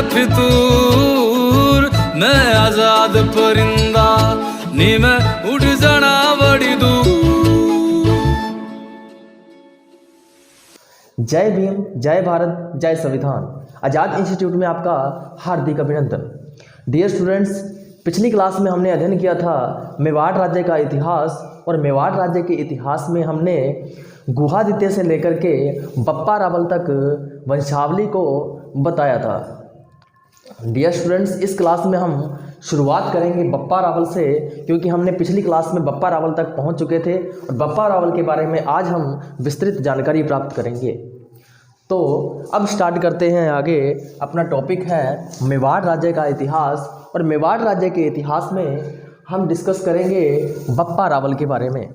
फितूर, मैं आजाद परिंदा नी मैं उड़ जाना बड़ी दूर। जय भीम, जय भारत, जय संविधान। आजाद इंस्टीट्यूट में आपका हार्दिक अभिनंदन। डियर स्टूडेंट्स, पिछली क्लास में हमने अध्ययन किया था मेवाड़ राज्य का इतिहास, और मेवाड़ राज्य के इतिहास में हमने गुहादित्य से लेकर के बप्पा रावल तक वंशावली को बताया था। डियर स्टूडेंट्स, इस क्लास में हम शुरुआत करेंगे बप्पा रावल से, क्योंकि हमने पिछली क्लास में बप्पा रावल तक पहुंच चुके थे और बप्पा रावल के बारे में आज हम विस्तृत जानकारी प्राप्त करेंगे। तो अब स्टार्ट करते हैं आगे। अपना टॉपिक है मेवाड़ राज्य का इतिहास, और मेवाड़ राज्य के इतिहास में हम डिस्कस करेंगे बप्पा रावल के बारे में।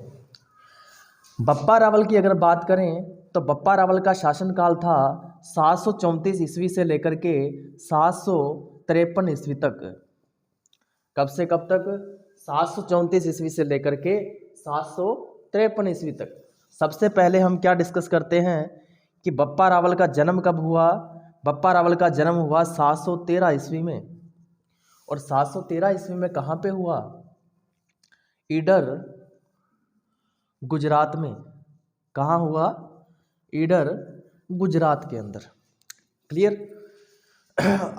बप्पा रावल की अगर बात करें तो बप्पा रावल का शासनकाल था 734 ईस्वी से लेकर के 753 ईस्वी तक। कब से कब तक? 734 ईस्वी से लेकर के 753 ईस्वी तक। सबसे पहले हम क्या डिस्कस करते हैं कि बप्पा रावल का जन्म कब हुआ। बप्पा रावल का जन्म हुआ 713 ईस्वी में, और 713 ईस्वी में कहाँ पे हुआ? ईडर, गुजरात में। कहाँ हुआ? ईडर, गुजरात के अंदर। क्लियर?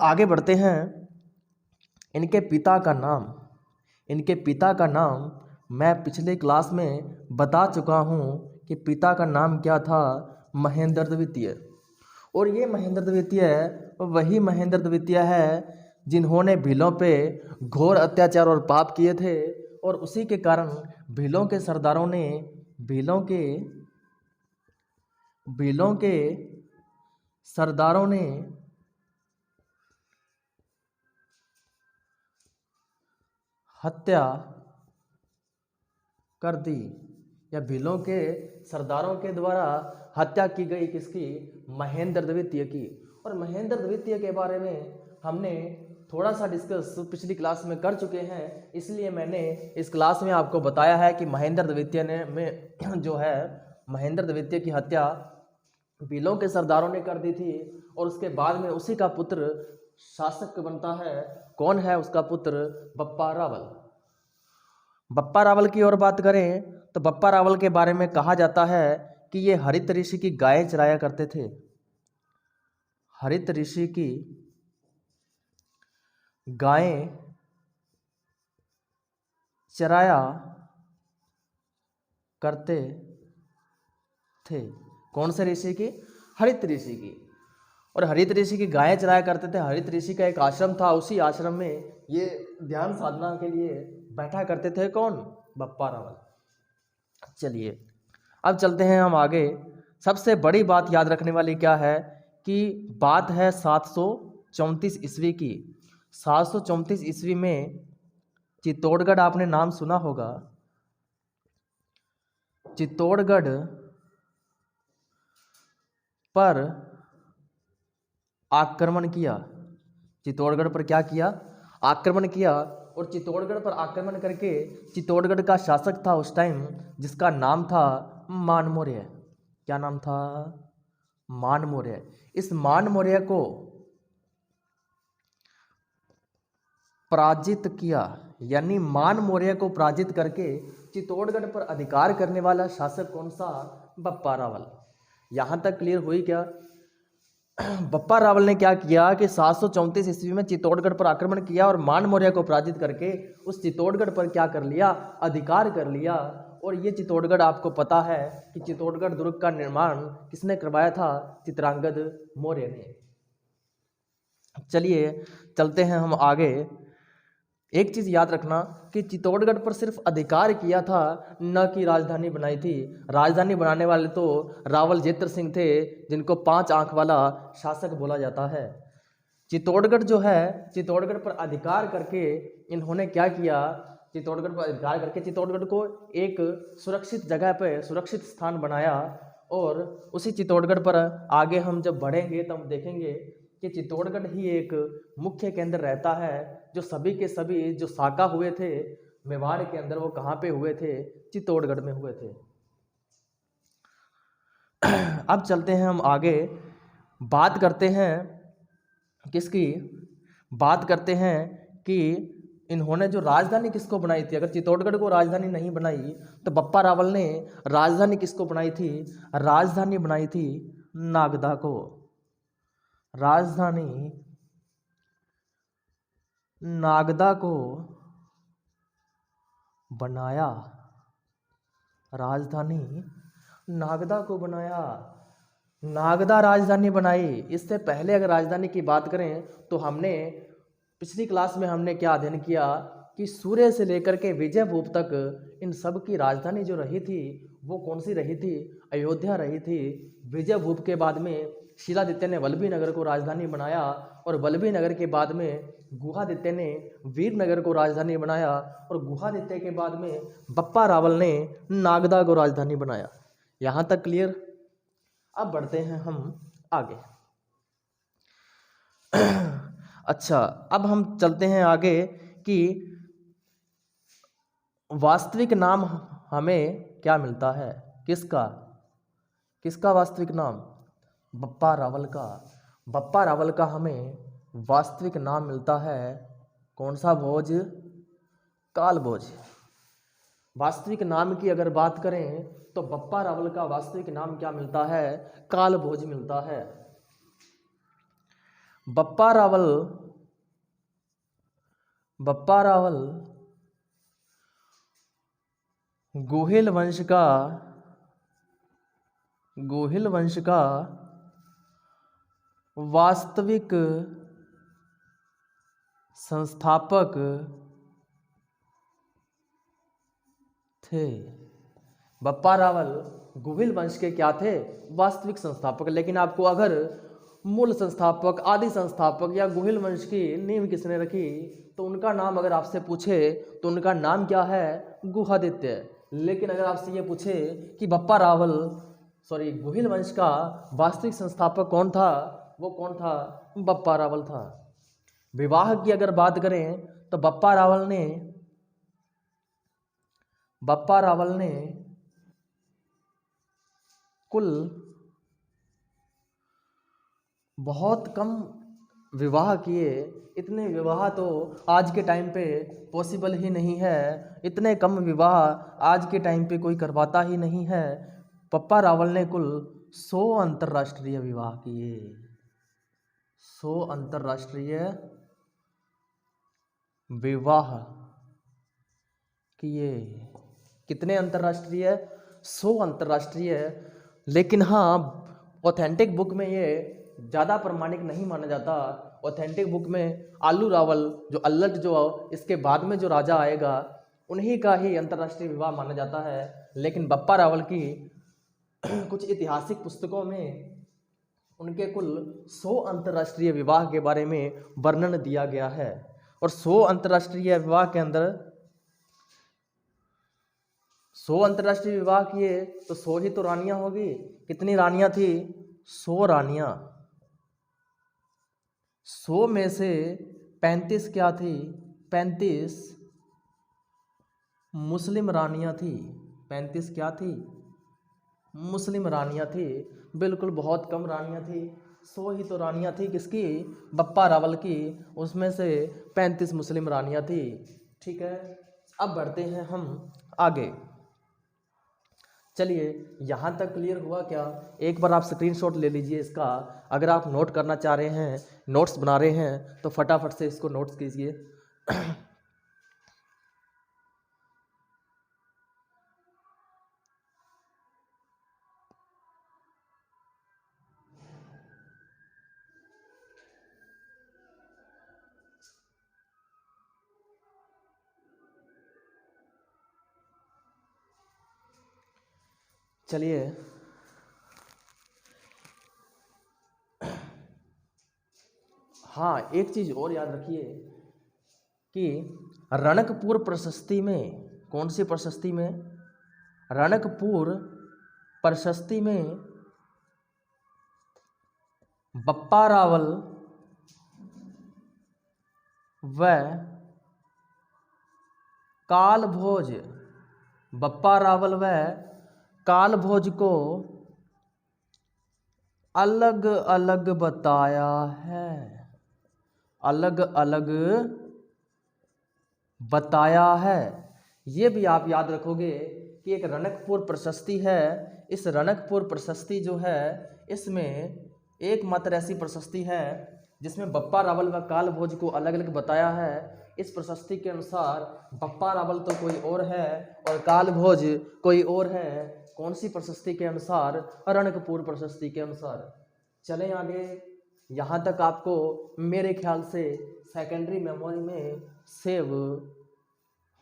आगे बढ़ते हैं। इनके पिता का नाम, इनके पिता का नाम मैं पिछले क्लास में बता चुका हूँ कि पिता का नाम क्या था? महेंद्र द्वितीय। और ये महेंद्र द्वितीय वही महेंद्र द्वितीय है जिन्होंने भीलों पे घोर अत्याचार और पाप किए थे, और उसी के कारण भीलों के सरदारों ने सरदारों ने हत्या कर दी, या भीलों के सरदारों के द्वारा हत्या की गई। किसकी? महेंद्र द्वितीय की। और महेंद्र द्वितीय के बारे में हमने थोड़ा सा डिस्कस पिछली क्लास में कर चुके हैं, इसलिए मैंने इस क्लास में आपको बताया है कि महेंद्र द्वितीय महेंद्र द्वितीय की हत्या भीलों के सरदारों ने कर दी थी, और उसके बाद में उसी का पुत्र शासक बनता है। कौन है उसका पुत्र? बप्पा रावल। बप्पा रावल की और बात करें तो बप्पा रावल के बारे में कहा जाता है कि ये हरित ऋषि की गायें चराया करते थे। हरित ऋषि की गायें चराया करते थे। कौन से ऋषि की? हरित ऋषि की। और हरित ऋषि की गायें चराया करते थे। हरित ऋषि का एक आश्रम था, उसी आश्रम में ये ध्यान साधना के लिए बैठा करते थे। कौन? बप्पा रावल। चलिए अब चलते हैं हम आगे। सबसे बड़ी बात याद रखने वाली क्या है कि बात है 734 ईस्वी की। 734 ईस्वी में चित्तौड़गढ़, आपने नाम सुना होगा, चित्तौड़गढ़ पर आक्रमण किया। चित्तौड़गढ़ पर क्या किया? आक्रमण किया। और चित्तौड़गढ़ पर आक्रमण करके चित्तौड़गढ़ का शासक था उस टाइम, जिसका नाम था मान मौर्य। क्या नाम था? मान मौर्य। इस मान मौर्य को पराजित किया, यानी मान मौर्य को पराजित करके चित्तौड़गढ़ पर अधिकार करने वाला शासक कौन सा? बप्पा रावल। यहाँ तक क्लियर हुई क्या? बप्पा रावल ने क्या किया कि 734 ईस्वी में चित्तौड़गढ़ पर आक्रमण किया और मान मौर्य को पराजित करके उस चित्तौड़गढ़ पर क्या कर लिया? अधिकार कर लिया। और ये चित्तौड़गढ़, आपको पता है कि चित्तौड़गढ़ दुर्ग का निर्माण किसने करवाया था? चित्रांगद मौर्य ने। चलिए चलते हैं हम आगे। एक चीज़ याद रखना कि चित्तौड़गढ़ पर सिर्फ अधिकार किया था, न कि राजधानी बनाई थी। राजधानी बनाने वाले तो रावल जेत्र सिंह थे, जिनको 5 आंख वाला शासक बोला जाता है। चित्तौड़गढ़ जो है, चित्तौड़गढ़ पर अधिकार करके इन्होंने क्या किया? चित्तौड़गढ़ पर अधिकार करके चित्तौड़गढ़ को एक सुरक्षित जगह पर, सुरक्षित स्थान बनाया। और उसी चित्तौड़गढ़ पर आगे हम जब बढ़ेंगे तब हम देखेंगे कि चित्तौड़गढ़ ही एक मुख्य केंद्र रहता है। जो सभी के सभी जो साका हुए थे मेवाड़ के अंदर, वो कहाँ पे हुए थे? चित्तौड़गढ़ में हुए थे। अब चलते हैं हम आगे, बात करते हैं किसकी बात करते हैं कि इन्होंने जो राजधानी किसको बनाई थी। अगर चित्तौड़गढ़ को राजधानी नहीं बनाई तो बप्पा रावल ने राजधानी किसको बनाई थी? राजधानी बनाई थी नागदा को। राजधानी नागदा को बनाया। राजधानी नागदा को बनाया। नागदा राजधानी बनाई। इससे पहले अगर राजधानी की बात करें तो हमने पिछली क्लास में हमने क्या अध्ययन किया कि सूर्य से लेकर के विजयभूप तक इन सब की राजधानी जो रही थी वो कौन सी रही थी? अयोध्या रही थी। विजयभूप के बाद में शिलादित्य ने वल्लभी नगर को राजधानी बनाया और वल्लभी नगर के बाद में गुहादित्य ने वीरनगर को राजधानी बनाया और गुहादित्य के बाद में बप्पा रावल ने नागदा को राजधानी बनाया। यहाँ तक क्लियर? अब बढ़ते हैं हम आगे। अच्छा, अब हम चलते हैं आगे कि वास्तविक नाम हमें क्या मिलता है? किसका वास्तविक नाम? बप्पा रावल का। बप्पा रावल का हमें वास्तविक नाम मिलता है कौन सा भोज? काल भोज। वास्तविक नाम की अगर बात करें तो बप्पा रावल का वास्तविक नाम क्या मिलता है? काल भोज मिलता है। बप्पा रावल गोहिल वंश का वास्तविक संस्थापक थे। बप्पा रावल गोहिल वंश के क्या थे? वास्तविक संस्थापक। लेकिन आपको अगर मूल संस्थापक, आदि संस्थापक या गोहिल वंश की नींव किसने रखी तो उनका नाम अगर आपसे पूछे तो उनका नाम क्या है? गुहादित्य। लेकिन अगर आपसे ये पूछे कि गोहिल वंश का वास्तविक संस्थापक कौन था, वो कौन था? बप्पा रावल था। विवाह की अगर बात करें तो बप्पा रावल ने कुल बहुत कम विवाह किए। इतने विवाह तो आज के टाइम पे पॉसिबल ही नहीं है। इतने कम विवाह आज के टाइम पे कोई करवाता ही नहीं है। बप्पा रावल ने कुल 100 अंतर्राष्ट्रीय विवाह किए। 100 अंतर्राष्ट्रीय विवाह किए। कितने अंतर्राष्ट्रीय? 100 अंतर्राष्ट्रीय। लेकिन हाँ, ऑथेंटिक बुक में ये ज़्यादा प्रमाणिक नहीं माना जाता। ऑथेंटिक बुक में आलू रावल जो अल्लट जो इसके बाद में जो राजा आएगा उन्हीं का ही अंतर्राष्ट्रीय विवाह माना जाता है। लेकिन बप्पा रावल की कुछ ऐतिहासिक पुस्तकों में उनके कुल 100 अंतर्राष्ट्रीय विवाह के बारे में वर्णन दिया गया है। और 100 अंतर्राष्ट्रीय विवाह के अंदर 100 अंतर्राष्ट्रीय विवाह किए तो 100 ही तो रानियां होगी। कितनी रानियां थी? 100 रानियां। 100 में से 35 क्या थी? 35 मुस्लिम रानियां थी। 35 क्या थी? मुस्लिम रानियां थी। बिल्कुल बहुत कम रानियां थी। 100 ही तो रानियां थी किसकी? बप्पा रावल की। उसमें से 35 मुस्लिम रानियां थी। ठीक है, अब बढ़ते हैं हम आगे। चलिए, यहाँ तक क्लियर हुआ क्या? एक बार आप स्क्रीनशॉट ले लीजिए इसका। अगर आप नोट करना चाह रहे हैं, नोट्स बना रहे हैं तो फटाफट से इसको नोट्स कीजिए। चलिए, हाँ, एक चीज़ और याद रखिए कि रणकपुर प्रशस्ति में, कौन सी प्रशस्ति में? रणकपुर प्रशस्ति में बप्पा रावल व कालभोज, बप्पा रावल व कालभोज को अलग अलग बताया है। अलग अलग बताया है। ये भी आप याद रखोगे कि एक रणकपुर प्रशस्ति है। इस रणकपुर प्रशस्ति जो है इसमें एकमात्र ऐसी प्रशस्ति है जिसमें बप्पा रावल व काल भोज को अलग अलग बताया है। इस प्रशस्ति के अनुसार बप्पा रावल तो कोई और है और काल भोज कोई और है। कौन सी प्रशस्ति के अनुसार? रणकपुर प्रशस्ति के अनुसार। चलें आगे। यहाँ तक आपको मेरे ख्याल से सेकेंडरी मेमोरी में सेव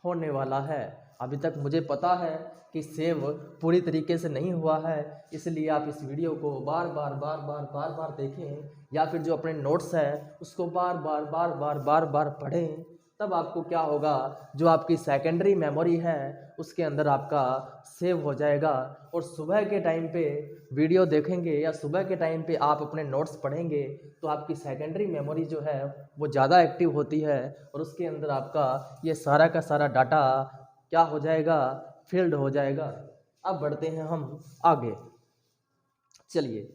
होने वाला है। अभी तक मुझे पता है कि सेव पूरी तरीके से नहीं हुआ है, इसलिए आप इस वीडियो को बार बार देखें या फिर जो अपने नोट्स है उसको बार बार पढ़ें। तब आपको क्या होगा, जो आपकी सेकेंडरी मेमोरी है उसके अंदर आपका सेव हो जाएगा। और सुबह के टाइम पे वीडियो देखेंगे या सुबह के टाइम पे आप अपने नोट्स पढ़ेंगे तो आपकी सेकेंडरी मेमोरी जो है वो ज़्यादा एक्टिव होती है और उसके अंदर आपका ये सारा का सारा डाटा क्या हो जाएगा, फील्ड हो जाएगा। अब बढ़ते हैं हम आगे। चलिए,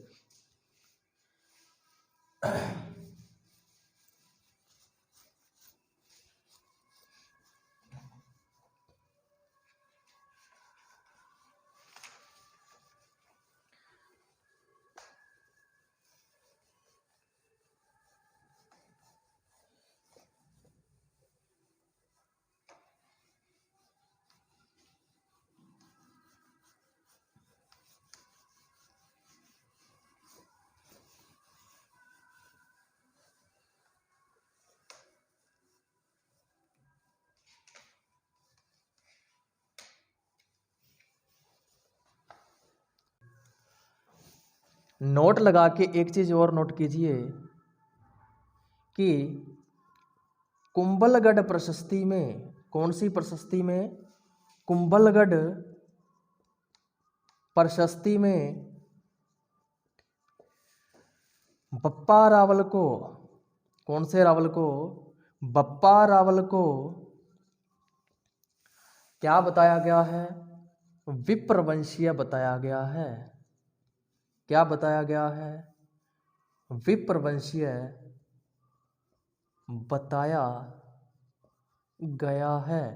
नोट लगा के एक चीज़ और नोट कीजिए कि कुंभलगढ़ प्रशस्ति में, कौन सी प्रशस्ति में? कुंभलगढ़ प्रशस्ति में बप्पा रावल को, कौन से रावल को? बप्पा रावल को क्या बताया गया है? विप्रवंशीय बताया गया है। क्या बताया गया है? विप्रवंशीय बताया गया है।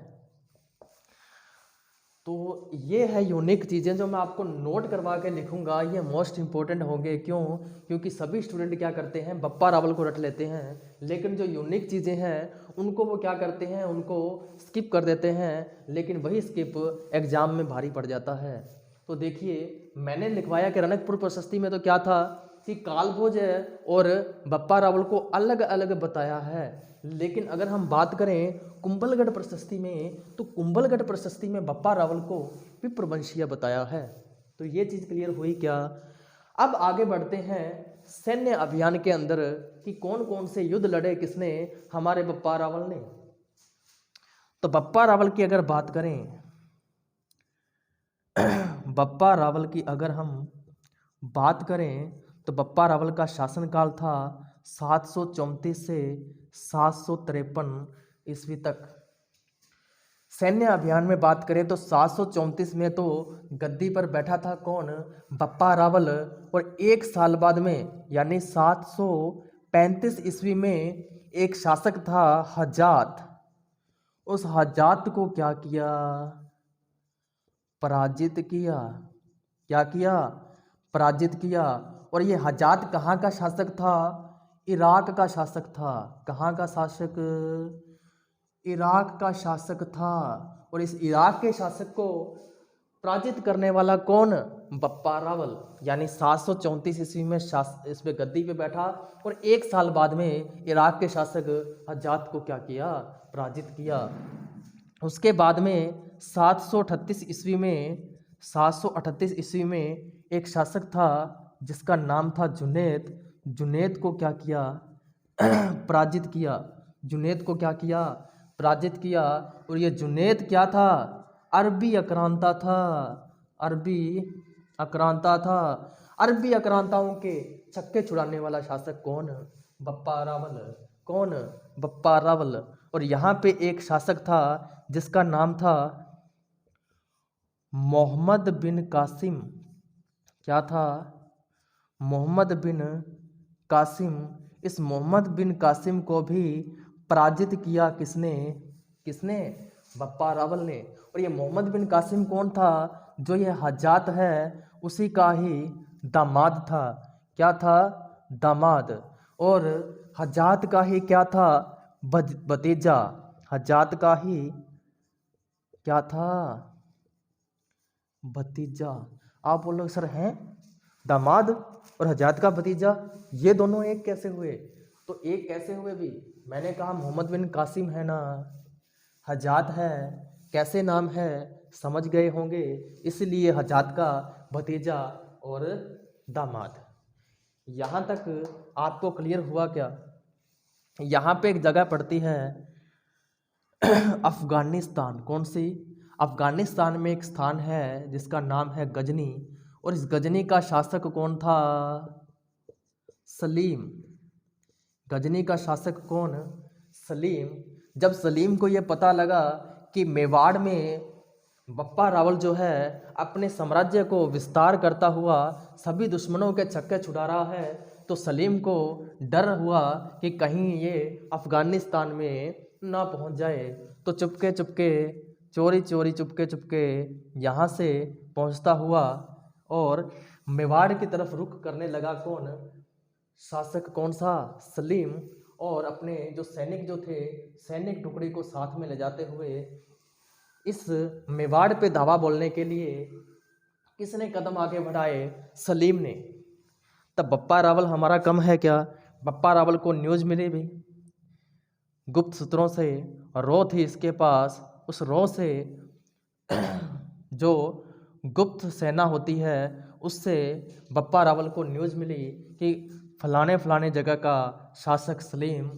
तो ये है यूनिक चीज़ें जो मैं आपको नोट करवा के लिखूंगा, ये मोस्ट इंपॉर्टेंट होंगे। क्यों? क्योंकि सभी स्टूडेंट क्या करते हैं, बप्पा रावल को रट लेते हैं, लेकिन जो यूनिक चीज़ें हैं उनको वो क्या करते हैं, उनको स्किप कर देते हैं, लेकिन वही स्किप एग्जाम में भारी पड़ जाता है। तो देखिए, मैंने लिखवाया कि रणकपुर प्रशस्ति में तो क्या था कि कालभोज और बप्पा रावल को अलग अलग बताया है। लेकिन अगर हम बात करें कुंभलगढ़ प्रशस्ति में, तो कुंभलगढ़ प्रशस्ति में बप्पा रावल को विप्रवंशीय बताया है। तो ये चीज़ क्लियर हुई क्या? अब आगे बढ़ते हैं सैन्य अभियान के अंदर कि कौन कौन से युद्ध लड़े किसने, हमारे बप्पा रावल ने। तो बप्पा रावल की अगर बात करें, बप्पा रावल की अगर हम बात करें तो बप्पा रावल का शासनकाल था 734 से 753 ईस्वी तक। सैन्य अभियान में बात करें तो 734 में तो गद्दी पर बैठा था कौन? बप्पा रावल। और एक साल बाद में यानी 735 ईस्वी में एक शासक था हजात। उस हजात को क्या किया? पराजित किया। क्या किया? पराजित किया। और ये हजात कहाँ का शासक था? इराक का शासक था। कहाँ का शासक? इराक का शासक था। और इस इराक के शासक को पराजित करने वाला कौन? बप्पा रावल। यानी 734 ईस्वी में इसमें गद्दी पे बैठा और एक साल बाद में इराक के शासक हजात को क्या किया? पराजित किया। उसके बाद में 738 ईस्वी में 738 ईस्वी में एक शासक था जिसका नाम था जुनैद। जुनैद को क्या किया? पराजित किया। जुनैद को क्या किया? पराजित किया। और ये जुनैद क्या था? अरबी आक्रांता था। अरबी आक्रांता था। अरबी आक्रांताओं के छक्के छुड़ाने वाला शासक कौन? बप्पा रावल। कौन? बप्पा रावल। और यहाँ पे एक शासक था जिसका नाम था मोहम्मद बिन कासिम। क्या था? मोहम्मद बिन कासिम। इस मोहम्मद बिन कासिम को भी पराजित किया किसने? किसने? बप्पा रावल ने। और ये मोहम्मद बिन कासिम कौन था? जो ये हज्जात है उसी का ही दामाद था। क्या था? दामाद। और हज्जात का ही क्या था? भतीजा। हज्जात का ही क्या था? भतीजा। आप बोल रहे हो सर हैं दामाद और हज्जात का भतीजा, ये दोनों एक कैसे हुए? तो एक कैसे हुए भी? मैंने कहा मोहम्मद बिन कासिम है ना, हज्जात है, कैसे नाम है समझ गए होंगे, इसलिए हज्जात का भतीजा और दामाद। यहाँ तक आपको क्लियर हुआ क्या? यहाँ पे एक जगह पड़ती है अफगानिस्तान। कौन सी? अफगानिस्तान में एक स्थान है जिसका नाम है गजनी। और इस गजनी का शासक कौन था? सलीम। गजनी का शासक कौन? सलीम। जब सलीम को यह पता लगा कि मेवाड़ में बप्पा रावल जो है अपने साम्राज्य को विस्तार करता हुआ सभी दुश्मनों के छक्के छुड़ा रहा है, तो सलीम को डर हुआ कि कहीं ये अफगानिस्तान में ना पहुंच जाए। तो चुपके चुपके, चोरी चोरी, चुपके चुपके यहाँ से पहुंचता हुआ और मेवाड़ की तरफ रुख करने लगा। कौन? शासक कौन सा? सलीम। और अपने जो सैनिक जो थे, सैनिक टुकड़ी को साथ में ले जाते हुए इस मेवाड़ पे धावा बोलने के लिए किसने कदम आगे बढ़ाए? सलीम ने। तब बप्पा रावल हमारा कम है क्या? बप्पा रावल को न्यूज़ मिली भी गुप्त सूत्रों से, रो थी इसके पास। उस रो से जो गुप्त सेना होती है उससे बप्पा रावल को न्यूज़ मिली कि फलाने फलाने जगह का शासक सलीम,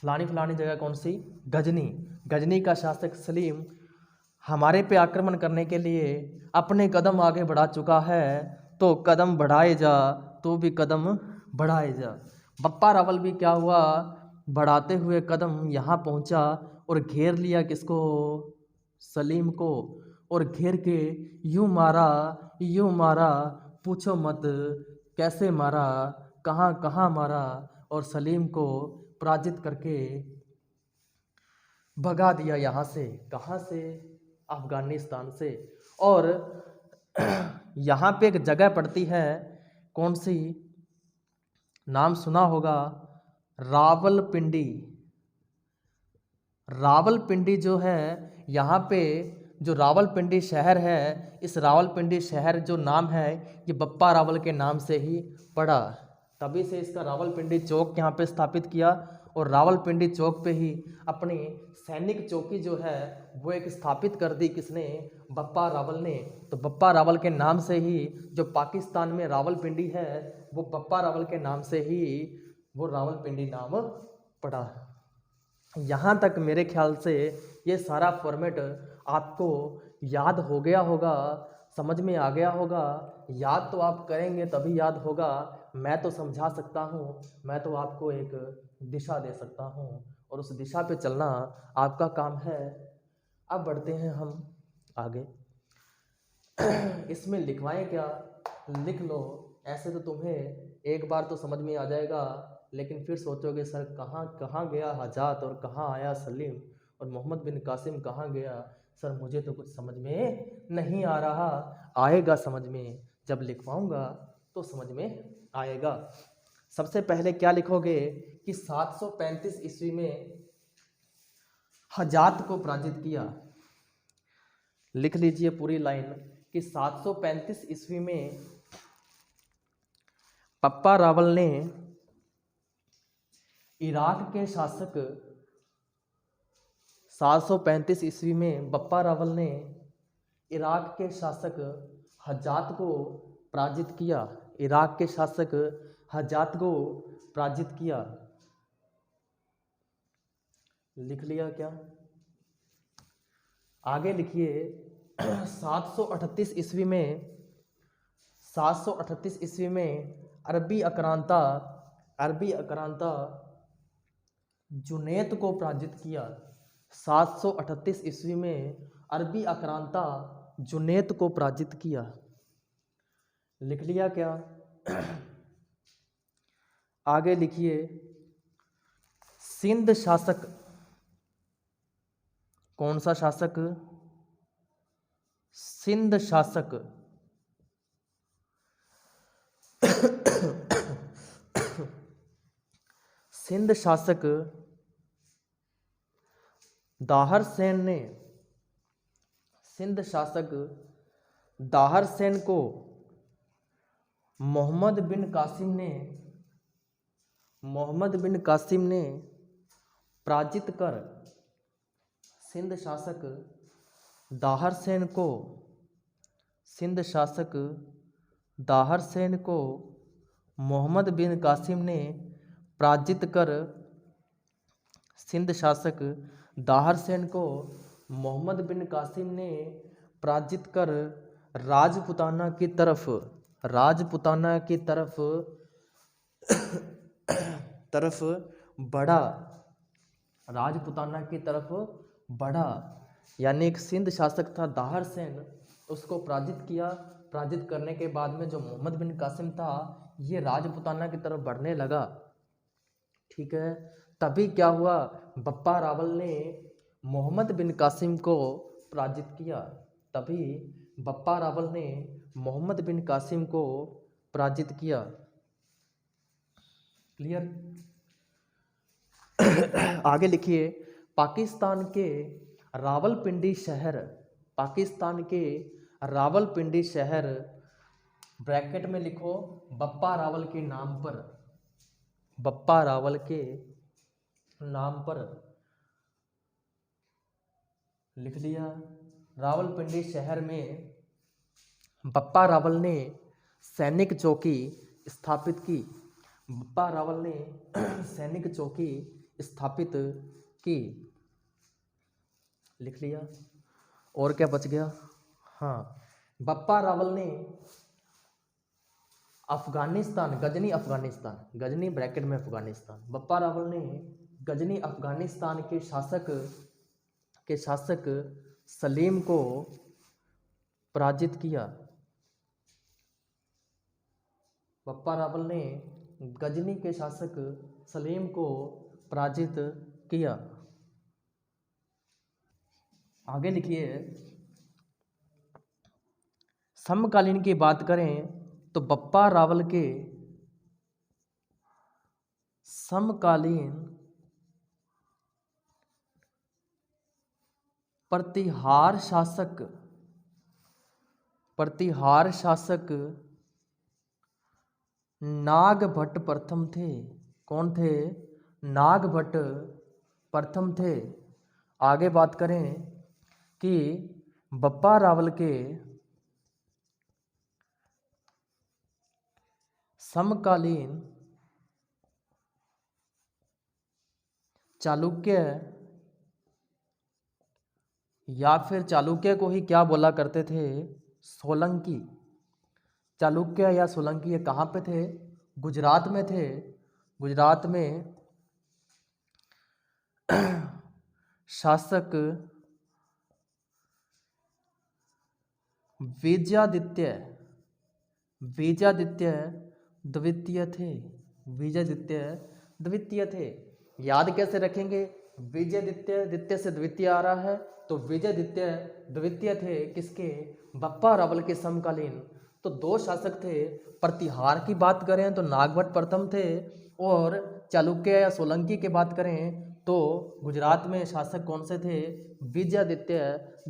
फलानी फलानी जगह कौन सी? गजनी। गजनी का शासक सलीम हमारे पे आक्रमण करने के लिए अपने कदम आगे बढ़ा चुका है, तो कदम बढ़ाए जा, तो भी कदम बढ़ाए जा। बप्पा रावल भी क्या हुआ? बढ़ाते हुए कदम यहाँ पहुँचा और घेर लिया किसको? सलीम को। और घेर के यूं मारा, पूछो मत कैसे मारा, कहाँ कहाँ मारा, और सलीम को पराजित करके भगा दिया यहाँ से। कहाँ से? अफगानिस्तान से। और यहाँ पे एक जगह पड़ती है, कौन सी? नाम सुना होगा, रावलपिंडी। रावलपिंडी जो है, यहाँ पे जो रावलपिंडी शहर है, इस रावलपिंडी शहर जो नाम है ये बप्पा रावल के नाम से ही पड़ा। तभी से इसका रावलपिंडी चौक यहाँ पे स्थापित किया। और रावलपिंडी चौक पे ही अपनी सैनिक चौकी जो है वो एक स्थापित कर दी। किसने? बप्पा रावल ने। तो बप्पा रावल के नाम से ही जो पाकिस्तान में रावलपिंडी है वो बप्पा रावल के नाम से ही वो रावलपिंडी नाम पड़ा। यहाँ तक मेरे ख्याल से ये सारा फॉर्मेट आपको याद हो गया होगा, समझ में आ गया होगा। याद तो आप करेंगे तभी याद होगा। मैं तो समझा सकता हूँ, मैं तो आपको एक दिशा दे सकता हूँ और उस दिशा पे चलना आपका काम है। अब बढ़ते हैं हम आगे। इसमें लिखवाएं क्या? लिख लो। ऐसे तो तुम्हें एक बार तो समझ में आ जाएगा, लेकिन फिर सोचोगे सर कहाँ कहाँ गया हजात और कहाँ आया सलीम और मोहम्मद बिन कासिम कहाँ गया? सर मुझे तो कुछ समझ में नहीं आ रहा। आएगा समझ में, जब लिखवाऊंगा तो समझ में आएगा। सबसे पहले क्या लिखोगे कि 735 ईस्वी में हजात को पराजित किया। लिख लीजिए पूरी लाइन कि 735 ईस्वी में बप्पा रावल ने इराक के शासक 735 ईस्वी में बप्पा रावल ने इराक के शासक हज्जात को पराजित किया। इराक के शासक हज्जात को पराजित किया। लिख लिया क्या? आगे लिखिए 738 ईस्वी में 738 ईस्वी में अरबी आक्रांता जुनैद को पराजित किया। 738 ईस्वी में अरबी आक्रांता जुनैद को पराजित किया। लिख लिया क्या? आगे लिखिए सिंध शासक कौन सा शासक? सिंध शासक सिंध शासक दाहर सेन ने सिंध शासक दाहर सेन को मोहम्मद बिन कासिम ने पराजित कर सिंध शासक दाहर सेन को मोहम्मद बिन कासिम ने पराजित कर सिंध शासक दाहर सेन को मोहम्मद बिन कासिम ने पराजित कर राजपुताना की तरफ बढ़ा। यानी एक सिंध शासक था दाहर सेन, उसको पराजित किया। पराजित करने के बाद में जो मोहम्मद बिन कासिम था ये राजपुताना की तरफ बढ़ने लगा। ठीक है, तभी क्या हुआ, बप्पा रावल ने मोहम्मद बिन कासिम को पराजित किया। तभी बप्पा रावल ने मोहम्मद बिन कासिम को पराजित किया। क्लियर? आगे लिखिए, पाकिस्तान के रावलपिंडी शहर ब्रैकेट में लिखो बप्पा रावल के नाम पर लिख लिया। रावलपिंडी शहर में बप्पा रावल ने सैनिक चौकी स्थापित की। लिख लिया। और क्या बच गया? हाँ, बप्पा रावल ने गजनी ब्रैकेट में अफगानिस्तान, बप्पा रावल ने गजनी अफगानिस्तान के शासक सलीम को पराजित किया। बप्पा रावल ने गजनी के शासक सलीम को पराजित किया। आगे लिखिए, समकालीन की बात करें तो बप्पा रावल के समकालीन प्रतिहार शासक नागभट्ट प्रथम थे। कौन थे? नागभट्ट प्रथम थे। आगे बात करें कि बप्पा रावल के समकालीन चालुक्य या फिर चालुक्य को ही क्या बोला करते थे? सोलंकी। चालुक्य या सोलंकी ये कहाँ पे थे? गुजरात में थे। गुजरात में शासक विजयादित्य द्वितीय थे। याद कैसे रखेंगे? द्वितीय से द्वितीय आ रहा है तो विजयादित्य द्वितीय थे। किसके? बप्पा रावल के समकालीन। तो दो शासक थे। प्रतिहार की बात करें तो नागभट्ट प्रथम थे, और चालुक्य या सोलंकी की बात करें तो गुजरात में शासक कौन से थे? विजयादित्य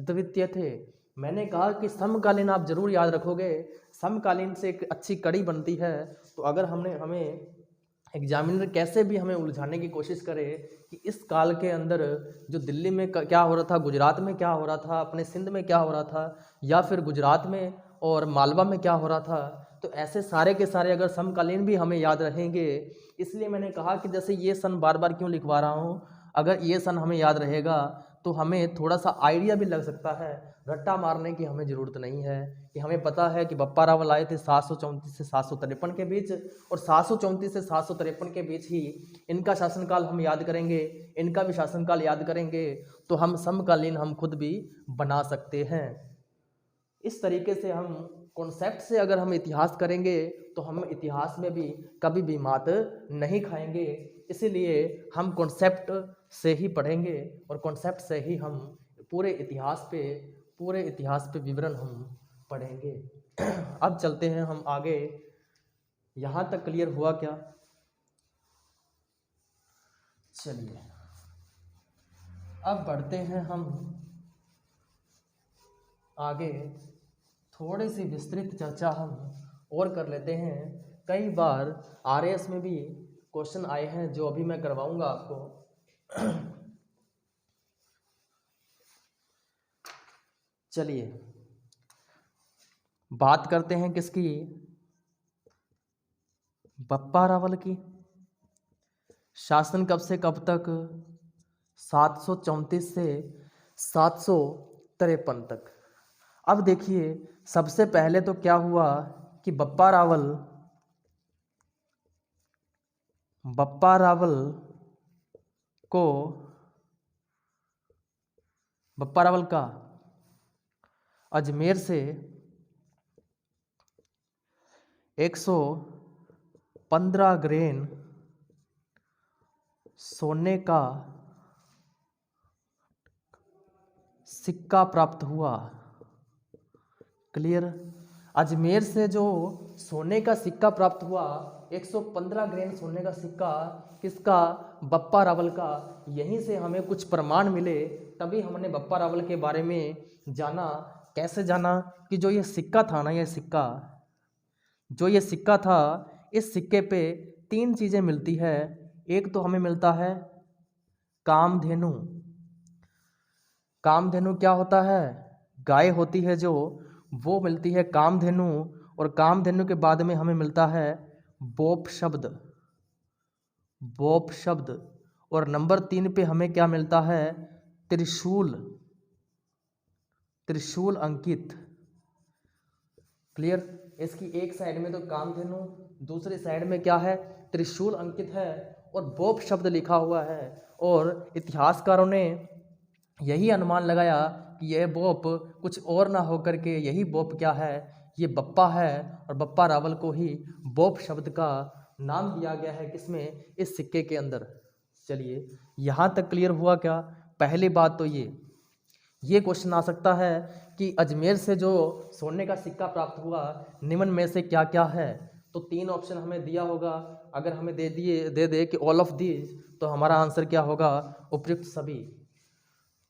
द्वितीय थे। मैंने कहा कि समकालीन आप जरूर याद रखोगे। समकालीन से एक अच्छी कड़ी बनती है। तो अगर हमें एग्जामिनर कैसे भी हमें उलझाने की कोशिश करे कि इस काल के अंदर जो दिल्ली में क्या हो रहा था, गुजरात में क्या हो रहा था, अपने सिंध में क्या हो रहा था, या फिर गुजरात में और मालवा में क्या हो रहा था, तो ऐसे सारे के सारे अगर समकालीन भी हमें याद रहेंगे। इसलिए मैंने कहा कि जैसे ये सन बार बार क्यों लिखवा रहा हूँ, अगर ये सन हमें याद रहेगा तो हमें थोड़ा सा आइडिया भी लग सकता है। रट्टा मारने की हमें ज़रूरत नहीं है कि हमें पता है कि बप्पा रावल आए थे 734 से 753 के बीच, और 734 से 753 के बीच ही इनका शासनकाल हम याद करेंगे, इनका भी शासनकाल याद करेंगे, तो हम समकालीन हम खुद भी बना सकते हैं। इस तरीके से हम कॉन्सेप्ट से अगर हम इतिहास करेंगे तो हम इतिहास में भी कभी भी मात नहीं खाएंगे। इसीलिए हम कॉन्सेप्ट से ही पढ़ेंगे और कॉन्सेप्ट से ही हम पूरे इतिहास पे विवरण हम पढ़ेंगे। अब चलते हैं हम आगे। यहाँ तक क्लियर हुआ क्या? चलिए अब बढ़ते हैं हम आगे। थोड़ी सी विस्तृत चर्चा हम और कर लेते हैं। कई बार आरएएस में भी क्वेश्चन आए हैं जो अभी मैं करवाऊंगा आपको। चलिए बात करते हैं किसकी? बप्पा रावल की। शासन कब से कब तक? 734 से 753 तक। अब देखिए सबसे पहले तो क्या हुआ कि बप्पा रावल का अजमेर से 115 ग्रेन सोने का सिक्का प्राप्त हुआ। क्लियर? अजमेर से जो सोने का सिक्का प्राप्त हुआ, 115 ग्रेन सोने का सिक्का, किसका? बप्पा रावल का। यहीं से हमें कुछ प्रमाण मिले, तभी हमने बप्पा रावल के बारे में जाना। कैसे जाना? कि जो ये सिक्का था ना, ये सिक्का था, इस सिक्के पे 3 चीज़ें मिलती है। एक तो हमें मिलता है कामधेनु। कामधेनु क्या होता है? गाय होती है जो, वो मिलती है कामधेनु। और कामधेनु के बाद में हमें मिलता है बोप शब्द। और नंबर 3 पे हमें क्या मिलता है? त्रिशूल अंकित। क्लियर? इसकी एक साइड में तो कामधेनु, दूसरी साइड में क्या है? त्रिशूल अंकित है और बोप शब्द लिखा हुआ है। और इतिहासकारों ने यही अनुमान लगाया कि यह बोप कुछ और ना होकर के यही बोप क्या है? ये बप्पा है। और बप्पा रावल को ही बोप शब्द का नाम दिया गया है। किसमें? इस सिक्के के अंदर। चलिए यहाँ तक क्लियर हुआ क्या? पहली बात तो ये क्वेश्चन आ सकता है कि अजमेर से जो सोने का सिक्का प्राप्त हुआ, निम्न में से क्या क्या है? तो 3 ऑप्शन हमें दिया होगा। अगर हमें दे दे कि ऑल ऑफ दीज, तो हमारा आंसर क्या होगा? उपयुक्त सभी।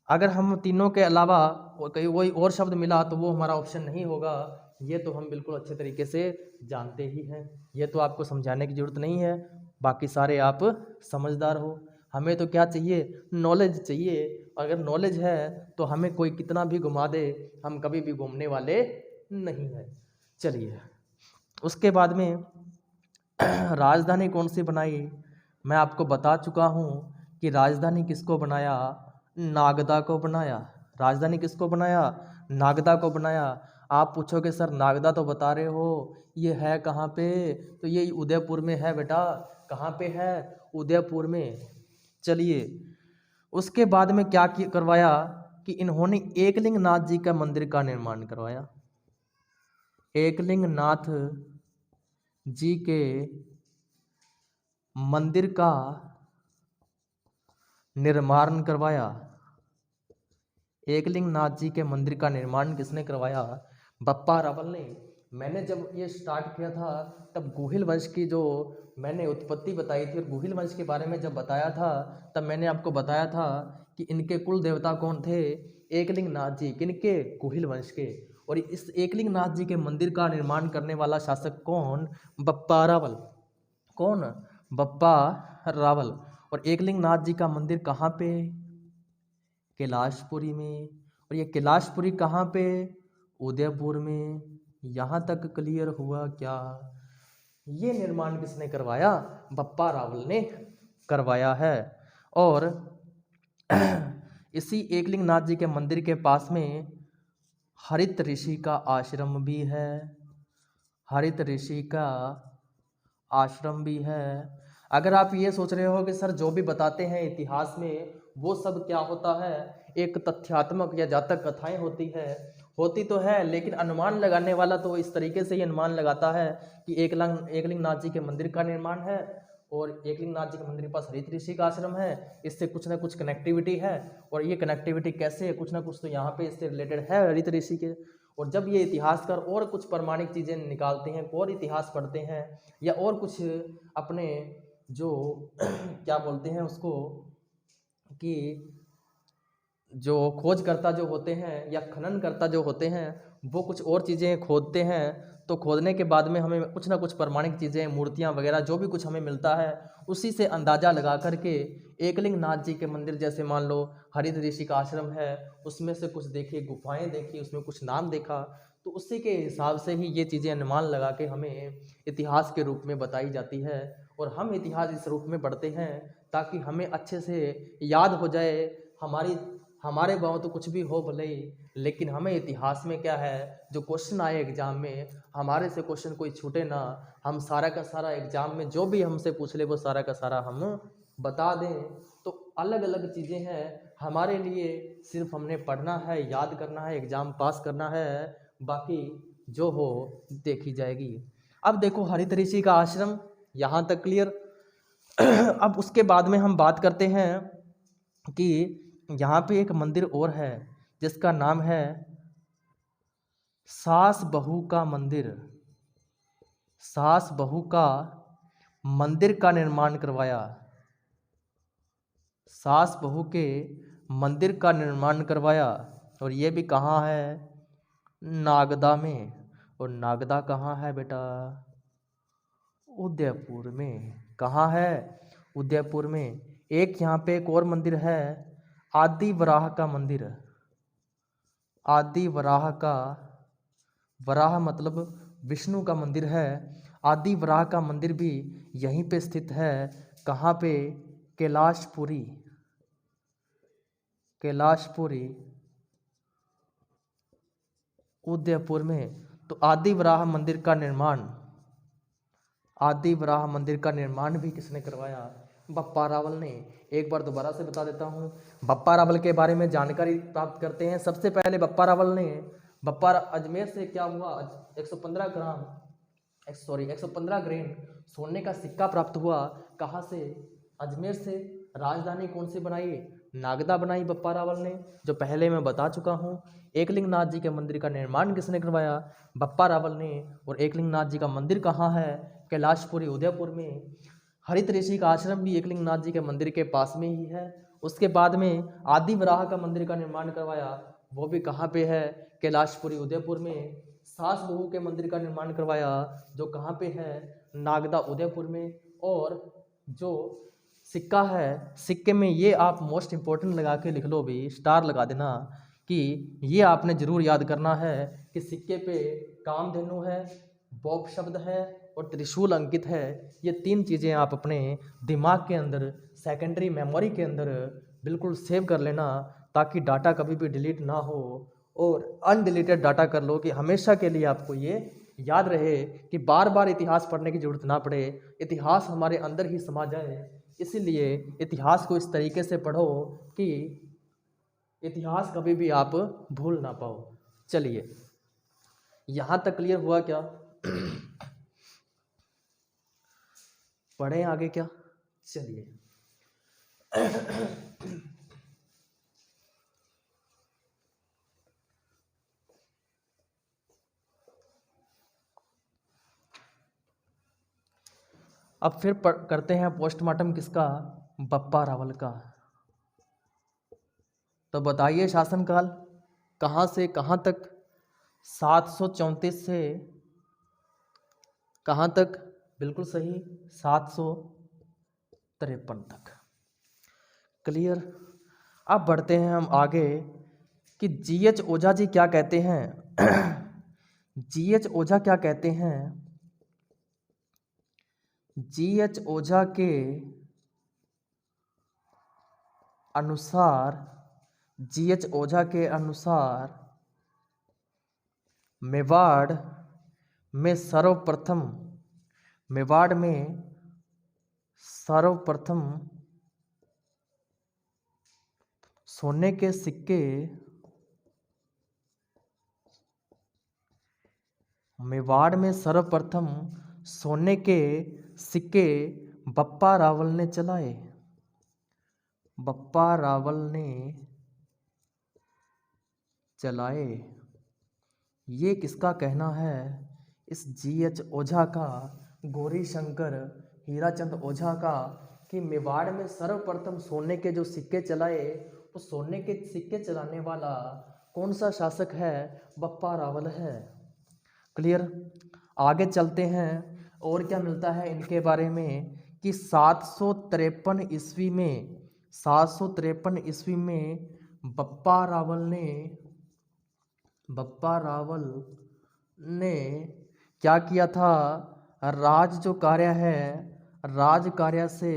अगर हम तीनों के अलावा कोई और शब्द मिला तो वो हमारा ऑप्शन नहीं होगा। ये तो हम बिल्कुल अच्छे तरीके से जानते ही हैं, ये तो आपको समझाने की ज़रूरत नहीं है। बाकी सारे आप समझदार हो। हमें तो क्या चाहिए? नॉलेज चाहिए। अगर नॉलेज है तो हमें कोई कितना भी घुमा दे, हम कभी भी घूमने वाले नहीं हैं। चलिए उसके बाद में राजधानी कौन सी बनाई? मैं आपको बता चुका हूँ कि राजधानी किसको बनाया? नागदा को बनाया। राजधानी किसको बनाया? नागदा को बनाया। आप पूछोगे सर नागदा तो बता रहे हो, ये है कहाँ पे? तो ये उदयपुर में है बेटा। कहाँ पे है? उदयपुर में। चलिए उसके बाद में क्या करवाया कि इन्होंने एकलिंग नाथ जी का मंदिर का निर्माण करवाया। एकलिंग नाथ जी के मंदिर का निर्माण करवाया। एकलिंग नाथ जी के मंदिर का निर्माण किसने करवाया? बप्पा रावल ने। मैंने जब ये स्टार्ट किया था तब गुहिल वंश की जो मैंने उत्पत्ति बताई थी और गुहिल वंश के बारे में जब बताया था तब मैंने आपको बताया था कि इनके कुल देवता कौन थे? एकलिंग नाथ जी। किनके? गुहिल वंश के। और इस एकलिंग नाथ जी के मंदिर का निर्माण करने वाला शासक कौन? बप्पा रावल। कौन? बप्पा रावल। और एकलिंग नाथ जी का मंदिर कहाँ पे? कैलाशपुरी में। और ये कैलाशपुरी कहाँ पे? उदयपुर में। यहाँ तक क्लियर हुआ क्या? ये निर्माण किसने करवाया? बप्पा रावल ने करवाया है। और इसी एकलिंग नाथ जी के मंदिर के पास में हरित ऋषि का आश्रम भी है। हरित ऋषि का आश्रम भी है। अगर आप ये सोच रहे हो कि सर जो भी बताते हैं इतिहास में वो सब क्या होता है? एक तथ्यात्मक या जातक कथाएं होती है, होती तो है, लेकिन अनुमान लगाने वाला तो इस तरीके से ही अनुमान लगाता है कि एकलिंगनाथ जी के मंदिर का निर्माण है और एकलिंगनाथ जी के मंदिर के पास हरित ऋषि का आश्रम है, इससे कुछ ना कुछ कनेक्टिविटी है। और ये कनेक्टिविटी कैसे है, कुछ ना कुछ तो यहाँ पे इससे रिलेटेड है हरित ऋषि के। और जब ये इतिहासकार और कुछ प्रमाणिक चीज़ें निकालते हैं और इतिहास पढ़ते हैं या और कुछ अपने जो क्या बोलते हैं उसको कि जो खोजकर्ता जो होते हैं या खननकर्ता जो होते हैं वो कुछ और चीज़ें खोदते हैं, तो खोदने के बाद में हमें कुछ ना कुछ प्रमाणिक चीज़ें, मूर्तियां वगैरह जो भी कुछ हमें मिलता है, उसी से अंदाज़ा लगा करके एकलिंगनाथ जी के मंदिर, जैसे मान लो हरित ऋषि का आश्रम है, उसमें से कुछ देखी, गुफाएं देखी, उसमें कुछ नाम देखा, तो उसी के हिसाब से ही ये चीज़ें अनुमान लगा के हमें इतिहास के रूप में बताई जाती है। और हम इतिहास इस रूप में पढ़ते हैं ताकि हमें अच्छे से याद हो जाए। हमारे गाँव तो कुछ भी हो भले ही, लेकिन हमें इतिहास में क्या है, जो क्वेश्चन आए एग्जाम में, हमारे से क्वेश्चन कोई छूटे ना, हम सारा का सारा एग्जाम में जो भी हमसे पूछ ले वो सारा का सारा हम बता दें। तो अलग अलग चीज़ें हैं हमारे लिए, सिर्फ हमने पढ़ना है, याद करना है, एग्ज़ाम पास करना है, बाकी जो हो देखी जाएगी। अब देखो हरित ऋषि का आश्रम यहाँ तक क्लियर। अब उसके बाद में हम बात करते हैं कि यहाँ पे एक मंदिर और है जिसका नाम है सास बहू का मंदिर। सास बहू का मंदिर का निर्माण करवाया, सास बहू के मंदिर का निर्माण करवाया। और ये भी कहाँ है, नागदा में। और नागदा कहाँ है बेटा, उदयपुर में। कहाँ है, उदयपुर में। एक यहाँ पे एक और मंदिर है, आदि वराह का मंदिर। आदि वराह का, वराह मतलब विष्णु का मंदिर है। आदि वराह का मंदिर भी यहीं पे स्थित है। कहाँ पे, कैलाशपुरी। कैलाशपुरी उदयपुर में। तो आदि वराह मंदिर का निर्माण, आदि वराह मंदिर का निर्माण भी किसने करवाया, बप्पा रावल ने। एक बार दोबारा से बता देता हूँ, बप्पा रावल के बारे में जानकारी प्राप्त करते हैं। सबसे पहले बप्पा रावल ने, अजमेर से क्या हुआ, 115 ग्राम 115 ग्रेन सोने का सिक्का प्राप्त हुआ। कहाँ से, अजमेर से। राजधानी कौन सी बनाई, नागदा बनाई बप्पा रावल ने, जो पहले मैं बता चुका हूँ। एकलिंगनाथ जी के मंदिर का निर्माण किसने करवाया, बप्पा रावल ने। और एकलिंगनाथ जी का मंदिर कहाँ है, कैलाशपुरी उदयपुर में। हरित ऋषि का आश्रम भी एकलिंगनाथ जी के मंदिर के पास में ही है। उसके बाद में आदि वराह का मंदिर का निर्माण करवाया, वो भी कहाँ पे है, कैलाशपुरी उदयपुर में। सास बहू के मंदिर का निर्माण करवाया, जो कहाँ पे है, नागदा उदयपुर में। और जो सिक्का है, सिक्के में ये आप मोस्ट इम्पोर्टेंट लगा के लिख लो भी, स्टार लगा देना कि ये आपने ज़रूर याद करना है कि सिक्के पे कामधेनु है, बॉब शब्द है और त्रिशूल अंकित है। ये तीन चीज़ें आप अपने दिमाग के अंदर, सेकेंडरी मेमोरी के अंदर बिल्कुल सेव कर लेना, ताकि डाटा कभी भी डिलीट ना हो। और अनडिलीटेड डाटा कर लो कि हमेशा के लिए आपको ये याद रहे कि बार बार इतिहास पढ़ने की ज़रूरत ना पड़े, इतिहास हमारे अंदर ही समा जाए। इसीलिए इतिहास को इस तरीके से पढ़ो कि इतिहास कभी भी आप भूल ना पाओ। चलिए, यहाँ तक क्लियर हुआ क्या? पढ़ें आगे क्या? चलिए, अब फिर करते हैं पोस्टमार्टम किसका, बप्पा रावल का। तो बताइए शासनकाल कहाँ से कहाँ तक, 734 से कहाँ तक, बिल्कुल सही 753 तक। क्लियर। अब बढ़ते हैं हम आगे कि जीएच ओझा जी क्या कहते हैं। जीएच ओझा क्या कहते हैं, जीएच ओझा के अनुसार, जीएच ओझा के अनुसार मेवाड़ में सर्वप्रथम, मेवाड़ में सर्वप्रथम सोने के सिक्के मेवाड़ में सर्वप्रथम सोने के सिक्के बप्पा रावल ने चलाए। बप्पा रावल ने चलाए। ये किसका कहना है? इस GH ओझा का, गौरी शंकर हीराचंद ओझा का, कि मेवाड़ में सर्वप्रथम सोने के जो सिक्के चलाए, उस सोने के सिक्के चलाने वाला कौन सा शासक है? बप्पा रावल है। क्लियर। आगे चलते हैं और क्या मिलता है इनके बारे में कि 753 ईस्वी में, 753 ईस्वी में बप्पा रावल ने क्या किया था? राज जो कार्य है, राज कार्य से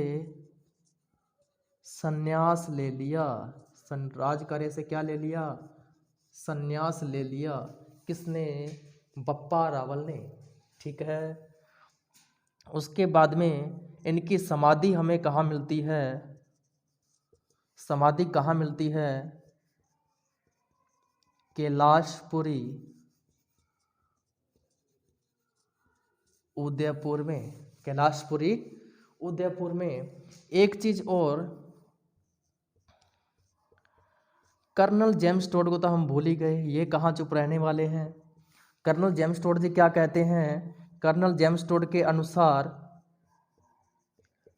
संन्यास ले लिया। राज कार्य से क्या ले लिया? संन्यास ले लिया। किसने? बप्पा रावल ने। ठीक है। उसके बाद में इनकी समाधि हमें कहाँ मिलती है? समाधि कहाँ मिलती है? कैलाशपुरी, उदयपुर में। कैलाशपुरी, उदयपुर में। एक चीज और, कर्नल जेम्स टोड को तो हम भूल ही गए, ये कहाँ चुप रहने वाले हैं। कर्नल जेम्स टोड जी क्या कहते हैं? कर्नल जेम्स टोड के अनुसार,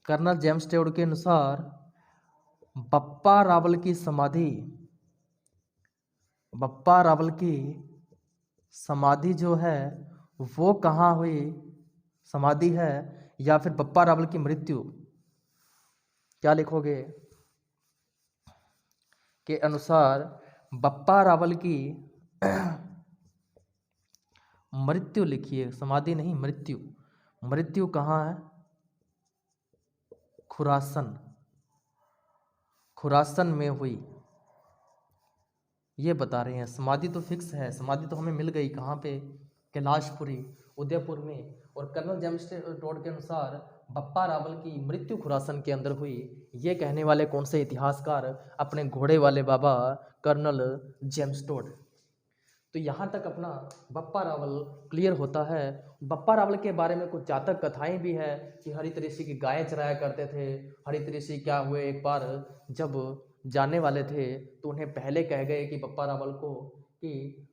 कर्नल जेम्स टोड के अनुसार बप्पा रावल की समाधि, बप्पा रावल की समाधि जो है वो कहाँ हुई? समाधि है या फिर बप्पा रावल की मृत्यु? क्या लिखोगे? के अनुसार बप्पा रावल की मृत्यु लिखिए, समाधि नहीं, मृत्यु। मृत्यु कहाँ है? खुरासन, खुरासन में हुई, ये बता रहे हैं। समाधि तो फिक्स है, समाधि तो हमें मिल गई। कहाँ पे? कैलाशपुरी, उदयपुर में। और कर्नल जेम्स टोड के अनुसार बप्पा रावल की मृत्यु खुरासन के अंदर हुई। ये कहने वाले कौन से इतिहासकार? अपने घोड़े वाले बाबा कर्नल जेम्स टोड। तो यहाँ तक अपना बप्पा रावल क्लियर होता है। बप्पा रावल के बारे में कुछ जातक कथाएं भी है कि हरित ऋषि की गायें चराया करते थे। हरित ऋषि क्या हुए, एक बार जब जाने वाले थे तो उन्हें पहले कह गए कि बप्पा रावल को कि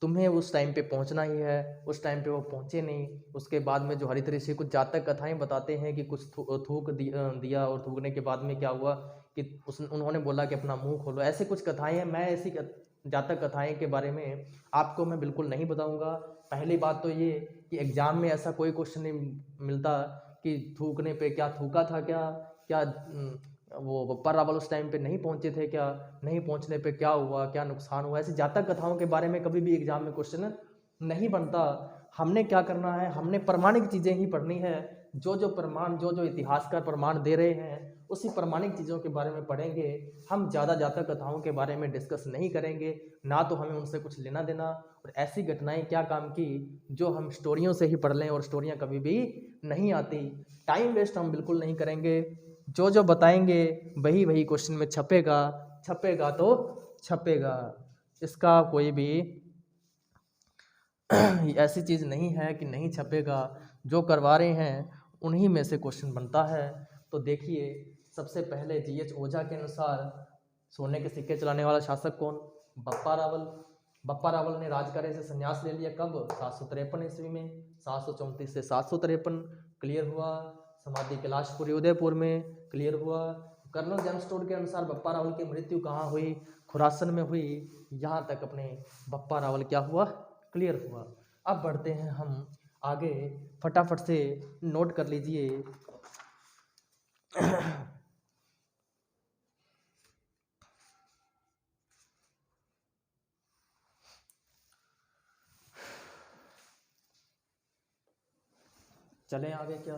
तुम्हें उस टाइम पे पहुंचना ही है। उस टाइम पे वो पहुंचे नहीं। उसके बाद में जो हरित ऋषि, कुछ जातक कथाएं बताते हैं कि कुछ थूक दिया और थूकने के बाद में क्या हुआ कि उन्होंने बोला कि अपना मुंह खोलो। ऐसे कुछ कथाएं हैं। मैं ऐसी जातक कथाएं के बारे में आपको मैं बिल्कुल नहीं बताऊंगा। पहली बात तो ये कि एग्जाम में ऐसा कोई क्वेश्चन नहीं मिलता कि थूकने पे क्या थूका था, क्या वो बप्पा रावल उस टाइम पे नहीं पहुंचे थे, क्या नहीं पहुंचने पे क्या हुआ, क्या नुकसान हुआ। ऐसी जातक कथाओं के बारे में कभी भी एग्जाम में क्वेश्चन नहीं बनता। हमने क्या करना है? हमने प्रमाणिक चीज़ें ही पढ़नी है। जो प्रमाण, जो इतिहासकार प्रमाण दे रहे हैं उसी प्रमाणिक चीज़ों के बारे में पढ़ेंगे। हम ज़्यादा जातक कथाओं के बारे में डिस्कस नहीं करेंगे, ना तो हमें उनसे कुछ लेना देना। और ऐसी घटनाएं क्या काम की जो हम स्टोरियों से ही पढ़ लें, और स्टोरियां कभी भी नहीं आती। टाइम वेस्ट हम बिल्कुल नहीं करेंगे। जो बताएंगे वही क्वेश्चन में छपेगा। छपेगा तो छपेगा, इसका कोई भी ऐसी चीज़ नहीं है कि नहीं छपेगा। जो करवा रहे हैं उन्हीं में से क्वेश्चन बनता है। तो देखिए, सबसे पहले GH ओझा के अनुसार सोने के सिक्के चलाने वाला शासक कौन? बप्पा रावल। बप्पा रावल ने राजकार्य से संन्यास ले लिया। कब? 753 ईस्वी में। 734 से 753 क्लियर हुआ। समाधि कैलाशपुरी, उदयपुर में क्लियर हुआ। कर्नल जेम्स टोड के अनुसार बप्पा रावल की मृत्यु कहाँ हुई? खुरासन में हुई। यहाँ तक अपने बप्पा रावल क्या हुआ? क्लियर हुआ। अब बढ़ते हैं हम आगे, फटाफट से नोट कर लीजिए। चलें आगे क्या?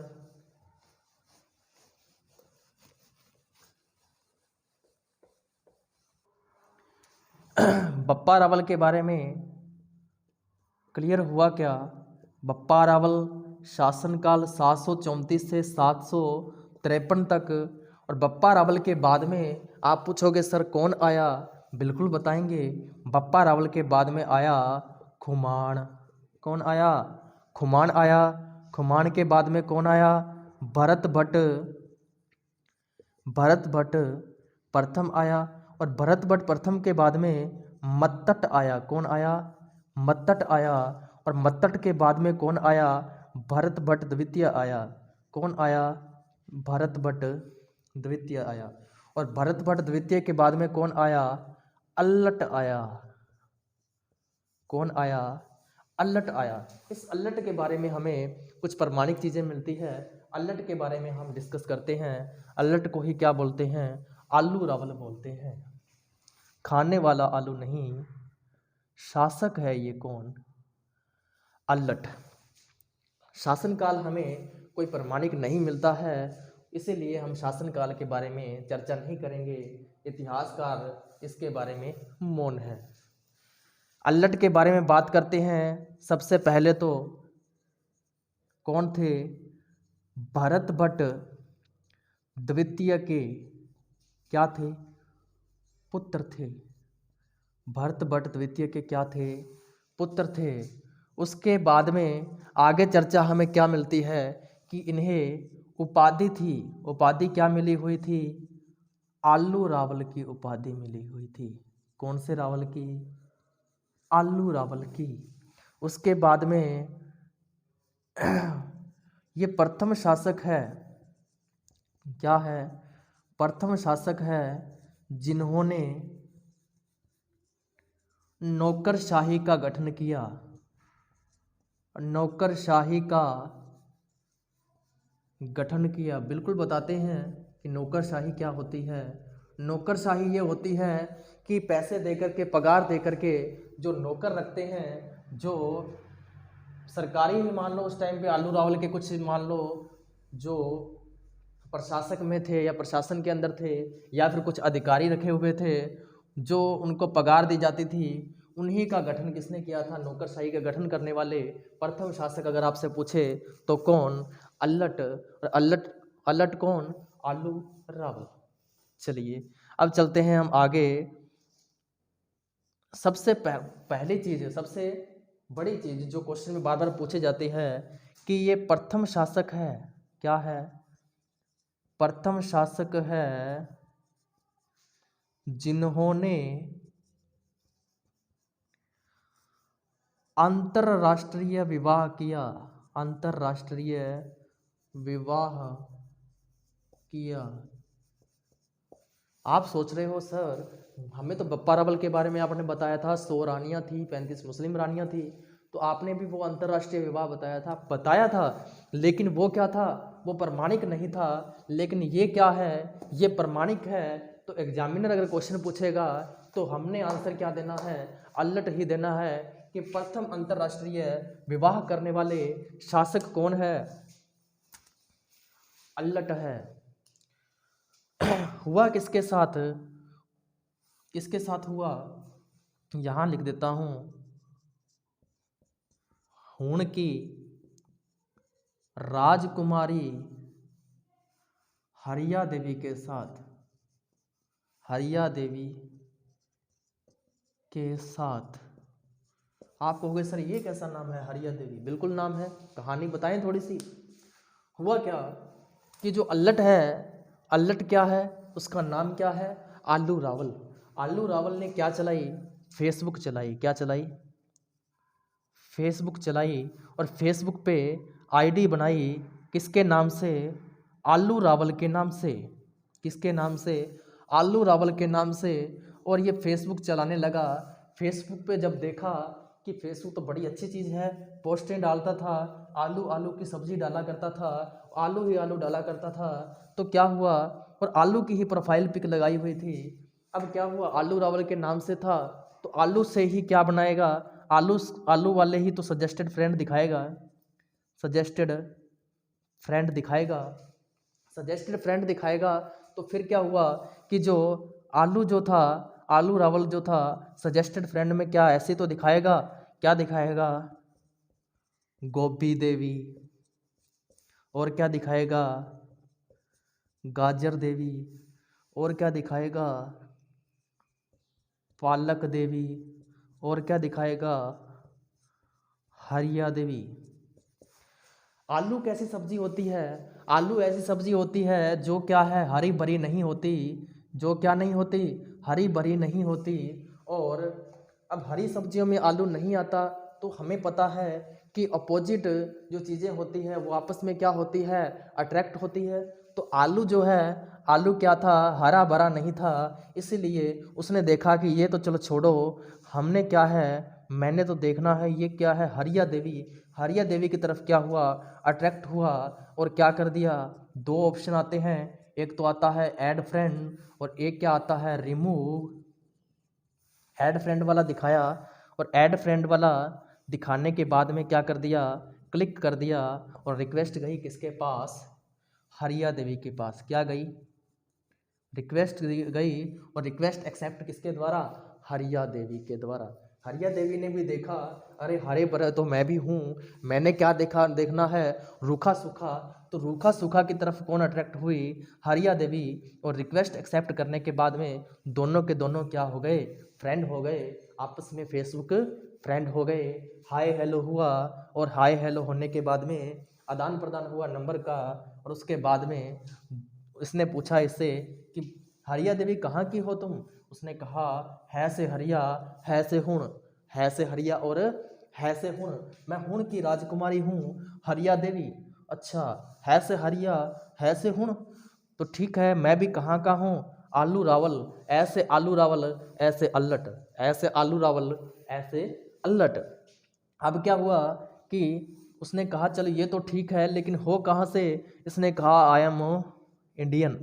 बप्पा रावल के बारे में क्लियर हुआ क्या? बप्पा रावल शासनकाल 734 से 753 तक। और बप्पा रावल के बाद में आप पूछोगे सर कौन आया? बिल्कुल बताएंगे। बप्पा रावल के बाद में आया खुमान। कौन आया? खुमान आया। खुमान के बाद में कौन आया? भरत भट्ट। भरत भट्ट प्रथम आया। और भरत भट्ट प्रथम के बाद में मत्तट आया। कौन आया? मत्तट आया। और मत्तट के बाद में कौन आया? भरत भट्ट द्वितीय आया। कौन आया? भरत भट्ट द्वितीय आया। और भरत भट्ट द्वितीय के बाद में कौन आया? अल्लट आया। कौन आया? अल्लट आया। इस अल्लट के बारे में हमें कुछ प्रमाणिक चीज़ें मिलती है। अल्लट के बारे में हम डिस्कस करते हैं। अल्लट को ही क्या बोलते हैं? आलू रावल बोलते हैं। खाने वाला आलू नहीं, शासक है ये कौन? अल्लट। शासनकाल हमें कोई प्रमाणिक नहीं मिलता है, इसीलिए हम शासनकाल के बारे में चर्चा नहीं करेंगे। इतिहासकार इसके बारे में मौन है। अल्लट के बारे में बात करते हैं। सबसे पहले तो कौन थे? भरत भट्ट द्वितीय के क्या थे? पुत्र थे। भरत भट्ट द्वितीय के क्या थे? पुत्र थे। उसके बाद में आगे चर्चा हमें क्या मिलती है कि इन्हें उपाधि थी। उपाधि क्या मिली हुई थी? आलू रावल की उपाधि मिली हुई थी। कौन से रावल की? आलू रावल की। उसके बाद में ये प्रथम शासक है। क्या है? प्रथम शासक है जिन्होंने नौकरशाही का गठन किया। नौकरशाही का गठन किया। बिल्कुल बताते हैं कि नौकरशाही क्या होती है। नौकरशाही ये होती है कि पैसे देकर के, पगार देकर के जो नौकर रखते हैं, जो सरकारी ही मान लो उस टाइम पे आलू रावल के कुछ मान लो जो प्रशासक में थे या प्रशासन के अंदर थे या फिर कुछ अधिकारी रखे हुए थे जो उनको पगार दी जाती थी, उन्हीं का गठन किसने किया था? नौकरशाही का गठन करने वाले प्रथम शासक अगर आपसे पूछे तो कौन? अल्लट। और अल्लट कौन? आलू रावल। चलिए अब चलते हैं हम आगे। सबसे पहली चीज़, सबसे बड़ी चीज़ जो क्वेश्चन में बार बार पूछे जाती है कि ये प्रथम शासक है। क्या है? प्रथम शासक है जिन्होंने अंतरराष्ट्रीय विवाह किया। अंतरराष्ट्रीय विवाह किया। आप सोच रहे हो सर हमें तो बप्पा रावल के बारे में आपने बताया था, 100 रानियां थी, 35 मुस्लिम रानियां थी, तो आपने भी वो अंतर्राष्ट्रीय विवाह बताया था, लेकिन वो क्या था? वो प्रमाणिक नहीं था। लेकिन ये क्या है? ये प्रमाणिक है। तो एग्जामिनर अगर क्वेश्चन पूछेगा तो हमने आंसर क्या देना है? अल्लट ही देना है कि प्रथम अंतर्राष्ट्रीय विवाह करने वाले शासक कौन है? अल्लट है। हुआ किसके साथ? किसके साथ हुआ? यहां लिख देता हूं, हूण की राजकुमारी हरिया देवी के साथ। हरिया देवी के साथ। आप कहोगे सर ये कैसा नाम है हरिया देवी? बिल्कुल नाम है। कहानी बताएं थोड़ी सी। हुआ क्या कि जो अल्लट है, अल्लट क्या है? उसका नाम क्या है? आलू रावल। आलू रावल ने क्या चलाई? फेसबुक चलाई। क्या चलाई? फेसबुक चलाई। और फेसबुक पे आईडी बनाई किसके नाम से? आलू रावल के नाम से। किसके नाम से? आलू रावल के नाम से। और ये फेसबुक चलाने लगा। फेसबुक पे जब देखा कि फेसबुक तो बड़ी अच्छी चीज़ है, पोस्टें डालता था, आलू आलू की सब्जी डाला करता था, आलू ही आलू डाला करता था, तो क्या हुआ? और आलू की ही प्रोफाइल पिक लगाई हुई थी। अब क्या हुआ? आलू रावल के नाम से था तो आलू से ही क्या बनाएगा? आलू आलू वाले ही तो सजेस्टेड फ्रेंड दिखाएगा। सजेस्टेड फ्रेंड दिखाएगा। सजेस्टेड फ्रेंड दिखाएगा तो फिर क्या हुआ कि जो आलू जो था, आलू रावल जो था, सजेस्टेड फ्रेंड में क्या ऐसे तो दिखाएगा? क्या दिखाएगा? गोपी देवी। और क्या दिखाएगा? गाजर देवी। और क्या दिखाएगा? पालक देवी। और क्या दिखाएगा? हरिया देवी। आलू कैसी सब्जी होती है? आलू ऐसी सब्जी होती है जो क्या है, हरी भरी नहीं होती, जो क्या नहीं होती, हरी भरी नहीं होती। और अब हरी सब्जियों में आलू नहीं आता, तो हमें पता है कि अपोजिट जो चीज़ें होती हैं वो आपस में क्या होती है, अट्रैक्ट होती है। तो आलू जो है, आलू क्या था, हरा भरा नहीं था, इसीलिए उसने देखा कि ये तो चलो छोड़ो, हमने क्या है, मैंने तो देखना है ये क्या है, हरिया देवी। हरिया देवी की तरफ क्या हुआ, अट्रैक्ट हुआ और क्या कर दिया। दो ऑप्शन आते हैं, एक तो आता है ऐड फ्रेंड और एक क्या आता है, रिमूव। ऐड फ्रेंड वाला दिखाया और ऐड फ्रेंड वाला दिखाने के बाद में क्या कर दिया, क्लिक कर दिया और रिक्वेस्ट गई किसके पास, हरिया देवी के पास। क्या गई, रिक्वेस्ट गई और रिक्वेस्ट एक्सेप्ट किसके द्वारा, हरिया देवी के द्वारा। हरिया देवी ने भी देखा, अरे हरे भरे तो मैं भी हूँ, मैंने क्या देखा, देखना है रूखा सूखा। तो रूखा सूखा की तरफ कौन अट्रैक्ट हुई, हरिया देवी। और रिक्वेस्ट एक्सेप्ट करने के बाद में दोनों के दोनों क्या हो गए, फ्रेंड हो गए, आपस में फेसबुक फ्रेंड हो गए। हाय हेलो हुआ और हाय हेलो होने के बाद में आदान प्रदान हुआ नंबर का। और उसके बाद में इसने पूछा इससे कि हरिया देवी कहाँ की हो तुम। उसने कहा है से हरिया, है से हुण, है से हरिया और है से हुण, मैं हुण की राजकुमारी हूँ हरिया देवी। अच्छा, है से हरिया, है से हुण, तो ठीक है, मैं भी कहाँ का हूँ, आलू रावल। ऐसे आलू रावल, ऐसे अल्लट, ऐसे आलू रावल, ऐसे अल्लट। अब क्या हुआ कि उसने कहा चलो ये तो ठीक है, लेकिन हो कहाँ से। इसने कहा आई एम इंडियन।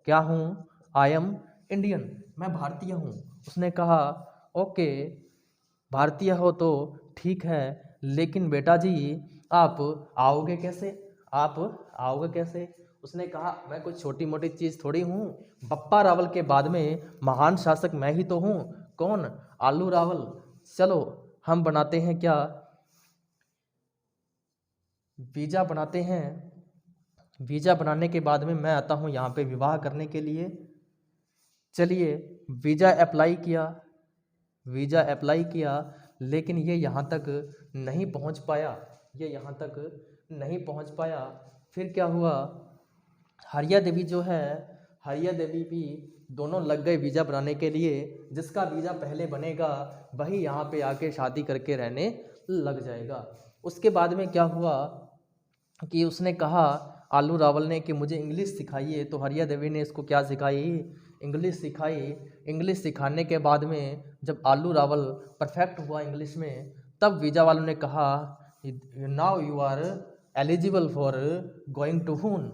क्या हूँ, आई एम इंडियन, मैं भारतीय हूँ। उसने कहा ओके, भारतीय हो तो ठीक है, लेकिन बेटा जी आप आओगे कैसे, आप आओगे कैसे। उसने कहा मैं कोई छोटी मोटी चीज़ थोड़ी हूँ, बप्पा रावल के बाद में महान शासक मैं ही तो हूँ। कौन, आलू रावल। चलो हम बनाते हैं क्या, वीज़ा बनाते हैं। वीज़ा बनाने के बाद में मैं आता हूँ यहाँ पे विवाह करने के लिए। चलिए वीज़ा अप्लाई किया, वीज़ा अप्लाई किया, लेकिन ये यहाँ तक नहीं पहुँच पाया, ये यहाँ तक नहीं पहुँच पाया। फिर क्या हुआ, हरिया देवी जो है, हरिया देवी भी दोनों लग गए वीज़ा बनाने के लिए। जिसका वीज़ा पहले बनेगा वही यहाँ पे आके शादी करके रहने लग जाएगा। उसके बाद में क्या हुआ कि उसने कहा आलू रावल ने कि मुझे इंग्लिश सिखाइए। तो हरिया देवी ने इसको क्या सिखाई, इंग्लिश सिखाई। इंग्लिश सिखाने के बाद में जब आलू रावल परफेक्ट हुआ इंग्लिश में, तब वीज़ा वालों ने कहा now you are eligible for going to हुन।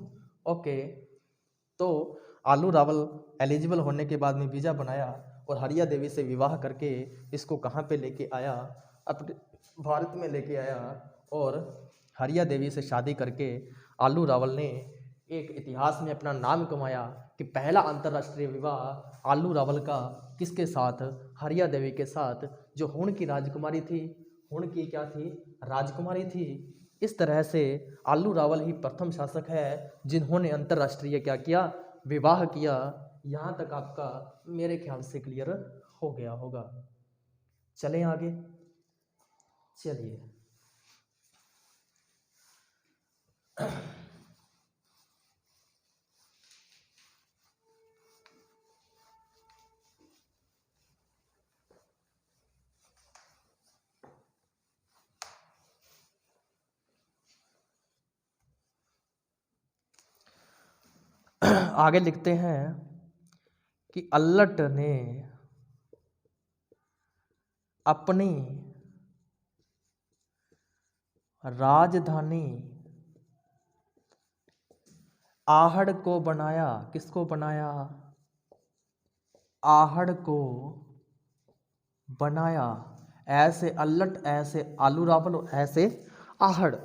ओके, तो आलू रावल एलिजिबल होने के बाद में वीज़ा बनाया और हरिया देवी से विवाह करके इसको कहाँ पे लेके आया, अपने भारत में लेके आया। और हरिया देवी से शादी करके आलू रावल ने एक इतिहास में अपना नाम कमाया कि पहला अंतर्राष्ट्रीय विवाह आलू रावल का किसके साथ, हरिया देवी के साथ, जो हुण की राजकुमारी थी। हुण की क्या थी, राजकुमारी थी। इस तरह से आलू रावल ही प्रथम शासक है जिन्होंने अंतर्राष्ट्रीय क्या किया, विवाह किया। यहाँ तक आपका मेरे ख्याल से क्लियर हो गया होगा। चलें आगे, चलिए आगे लिखते हैं कि अल्लट ने अपनी राजधानी आहड़ को बनाया। किसको बनाया, आहड़ को बनाया। ऐसे अल्लट, ऐसे आलू रावल और ऐसे आहड़।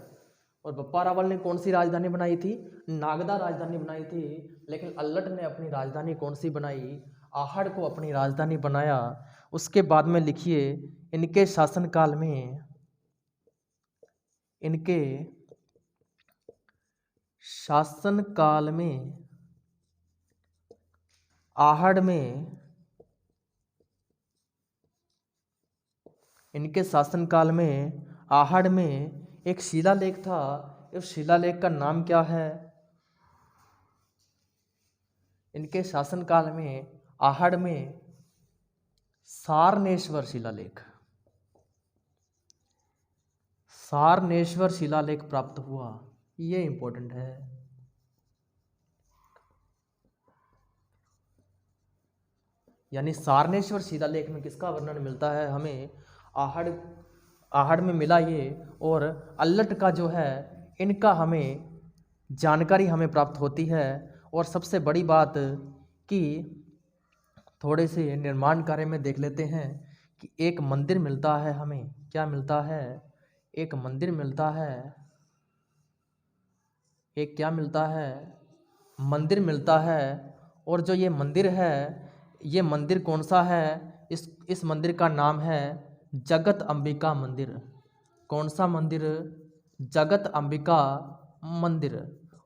और बप्पा रावल ने कौन सी राजधानी बनाई थी, नागदा राजधानी बनाई थी। लेकिन अल्लट ने अपनी राजधानी कौन सी बनाई, आहड़ को अपनी राजधानी बनाया। उसके बाद में लिखिए इनके शासनकाल में, इनके शासनकाल में आहड़ में, इनके शासनकाल में आहड़ में एक शिलालेख था, उस शिलालेख का नाम क्या है? इनके शासनकाल में आहड़ में सारनेश्वर शिलालेख, सारनेश्वर शिलालेख प्राप्त हुआ। ये इंपॉर्टेंट है। यानी सारनेश्वर शिलालेख में किसका वर्णन मिलता है हमें? आहड़, आहड़ में मिला ये। और अल्लट का जो है, इनका हमें जानकारी हमें प्राप्त होती है। और सबसे बड़ी बात कि थोड़े से निर्माण कार्य में देख लेते हैं कि एक मंदिर मिलता है हमें। क्या मिलता है? एक मंदिर मिलता है। एक क्या मिलता है? मंदिर मिलता है। और जो ये मंदिर है, ये मंदिर कौन सा है? इस मंदिर का नाम है जगत अंबिका मंदिर। कौन सा मंदिर? जगत अंबिका मंदिर।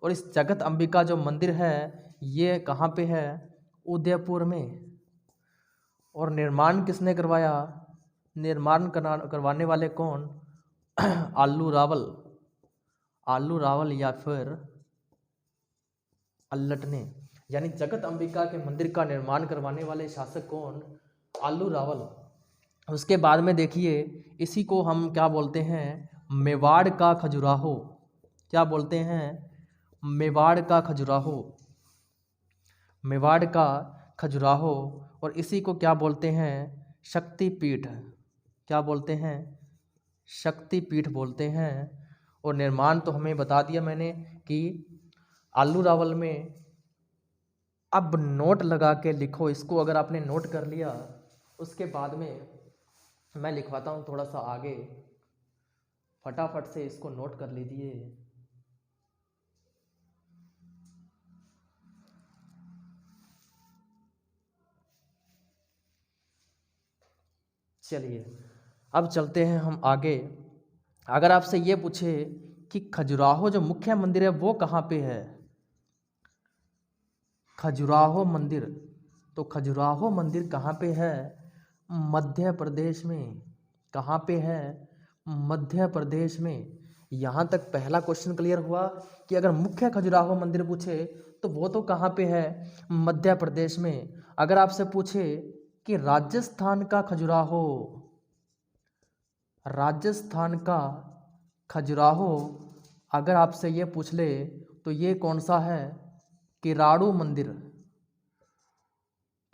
और इस जगत अंबिका जो मंदिर है, ये कहाँ पे है? उदयपुर में। और निर्माण किसने करवाया? निर्माण करवाने वाले कौन? आलू रावल, आलू रावल या फिर अल्लट ने। यानी जगत अंबिका के मंदिर का निर्माण करवाने वाले शासक कौन? आलू रावल। उसके बाद में देखिए, इसी को हम क्या बोलते हैं? मेवाड़ का खजुराहो। क्या बोलते हैं? मेवाड़ का खजुराहो, मेवाड़ का खजुराहो। और इसी को क्या बोलते हैं? शक्तिपीठ। क्या बोलते हैं? शक्तिपीठ बोलते हैं। और निर्माण तो हमें बता दिया मैंने कि आलू रावल में। अब नोट लगा के लिखो इसको। अगर आपने नोट कर लिया, उसके बाद में मैं लिखवाता हूँ थोड़ा सा आगे, फटाफट से इसको नोट कर लीजिए। चलिए अब चलते हैं हम आगे। अगर आपसे ये पूछे कि खजुराहो जो मुख्य मंदिर है वो कहाँ पे है? खजुराहो मंदिर, तो खजुराहो मंदिर कहाँ पे है? मध्य प्रदेश में। कहाँ पे है? मध्य प्रदेश में। यहाँ तक पहला क्वेश्चन क्लियर हुआ कि अगर मुख्य खजुराहो मंदिर पूछे तो वो तो कहाँ पे है? मध्य प्रदेश में। अगर आपसे पूछे कि राजस्थान का खजुराहो, राजस्थान का खजुराहो अगर आपसे ये पूछ ले तो ये कौन सा है? किराड़ू मंदिर।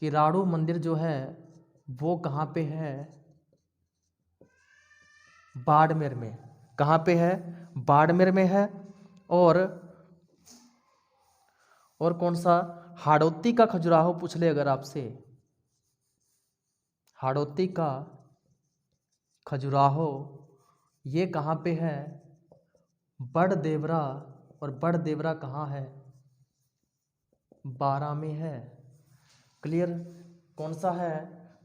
किराड़ू मंदिर जो है वो कहाँ पे है? बाड़मेर में। कहाँ पे है? बाड़मेर में है। और कौन सा? हाड़ौती का खजुराहो पूछ ले अगर आपसे, हाड़ौती का खजुराहो ये कहाँ पे है? बड़देवरा। और बड़देवरा कहाँ है? बारां में है। क्लियर? कौन सा है?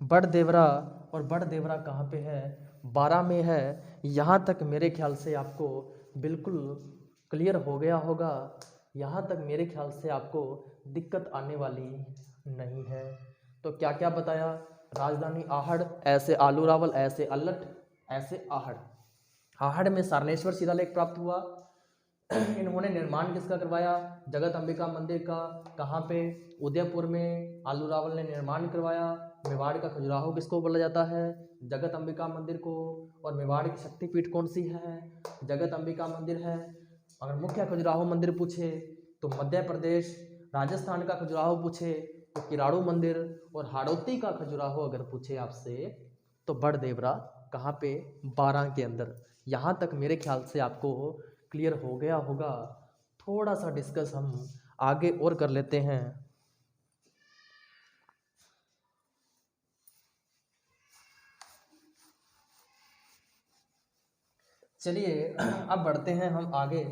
बड़देवरा। और बड़देवरा कहाँ पे है? बारां में है। यहाँ तक मेरे ख्याल से आपको बिल्कुल क्लियर हो गया होगा। यहाँ तक मेरे ख्याल से आपको दिक्कत आने वाली नहीं है। तो क्या क्या बताया? राजधानी आहड़, ऐसे आलू रावल, ऐसे अल्लट, ऐसे आहड़। आहड़ में सारनेश्वर शिलालेख प्राप्त हुआ। इन्होंने निर्माण किसका करवाया? जगत अंबिका मंदिर का। कहाँ पे? उदयपुर में। आलू रावल ने निर्माण करवाया। मेवाड़ का खजुराहो किसको बोला जाता है? जगत अंबिका मंदिर को। और मेवाड़ की शक्तिपीठ कौन सी है? जगत अंबिका मंदिर है। अगर मुख्य खजुराहो मंदिर पूछे तो मध्य प्रदेश। राजस्थान का खजुराहो पूछे तो किराड़ू मंदिर। और हाड़ौती का खजुराहो अगर पूछे आपसे तो बड़देवरा। कहाँ पे? बारां के अंदर। यहाँ तक मेरे ख्याल से आपको क्लियर हो गया होगा। थोड़ा सा डिस्कस हम आगे और कर लेते हैं। चलिए अब बढ़ते हैं हम आगे।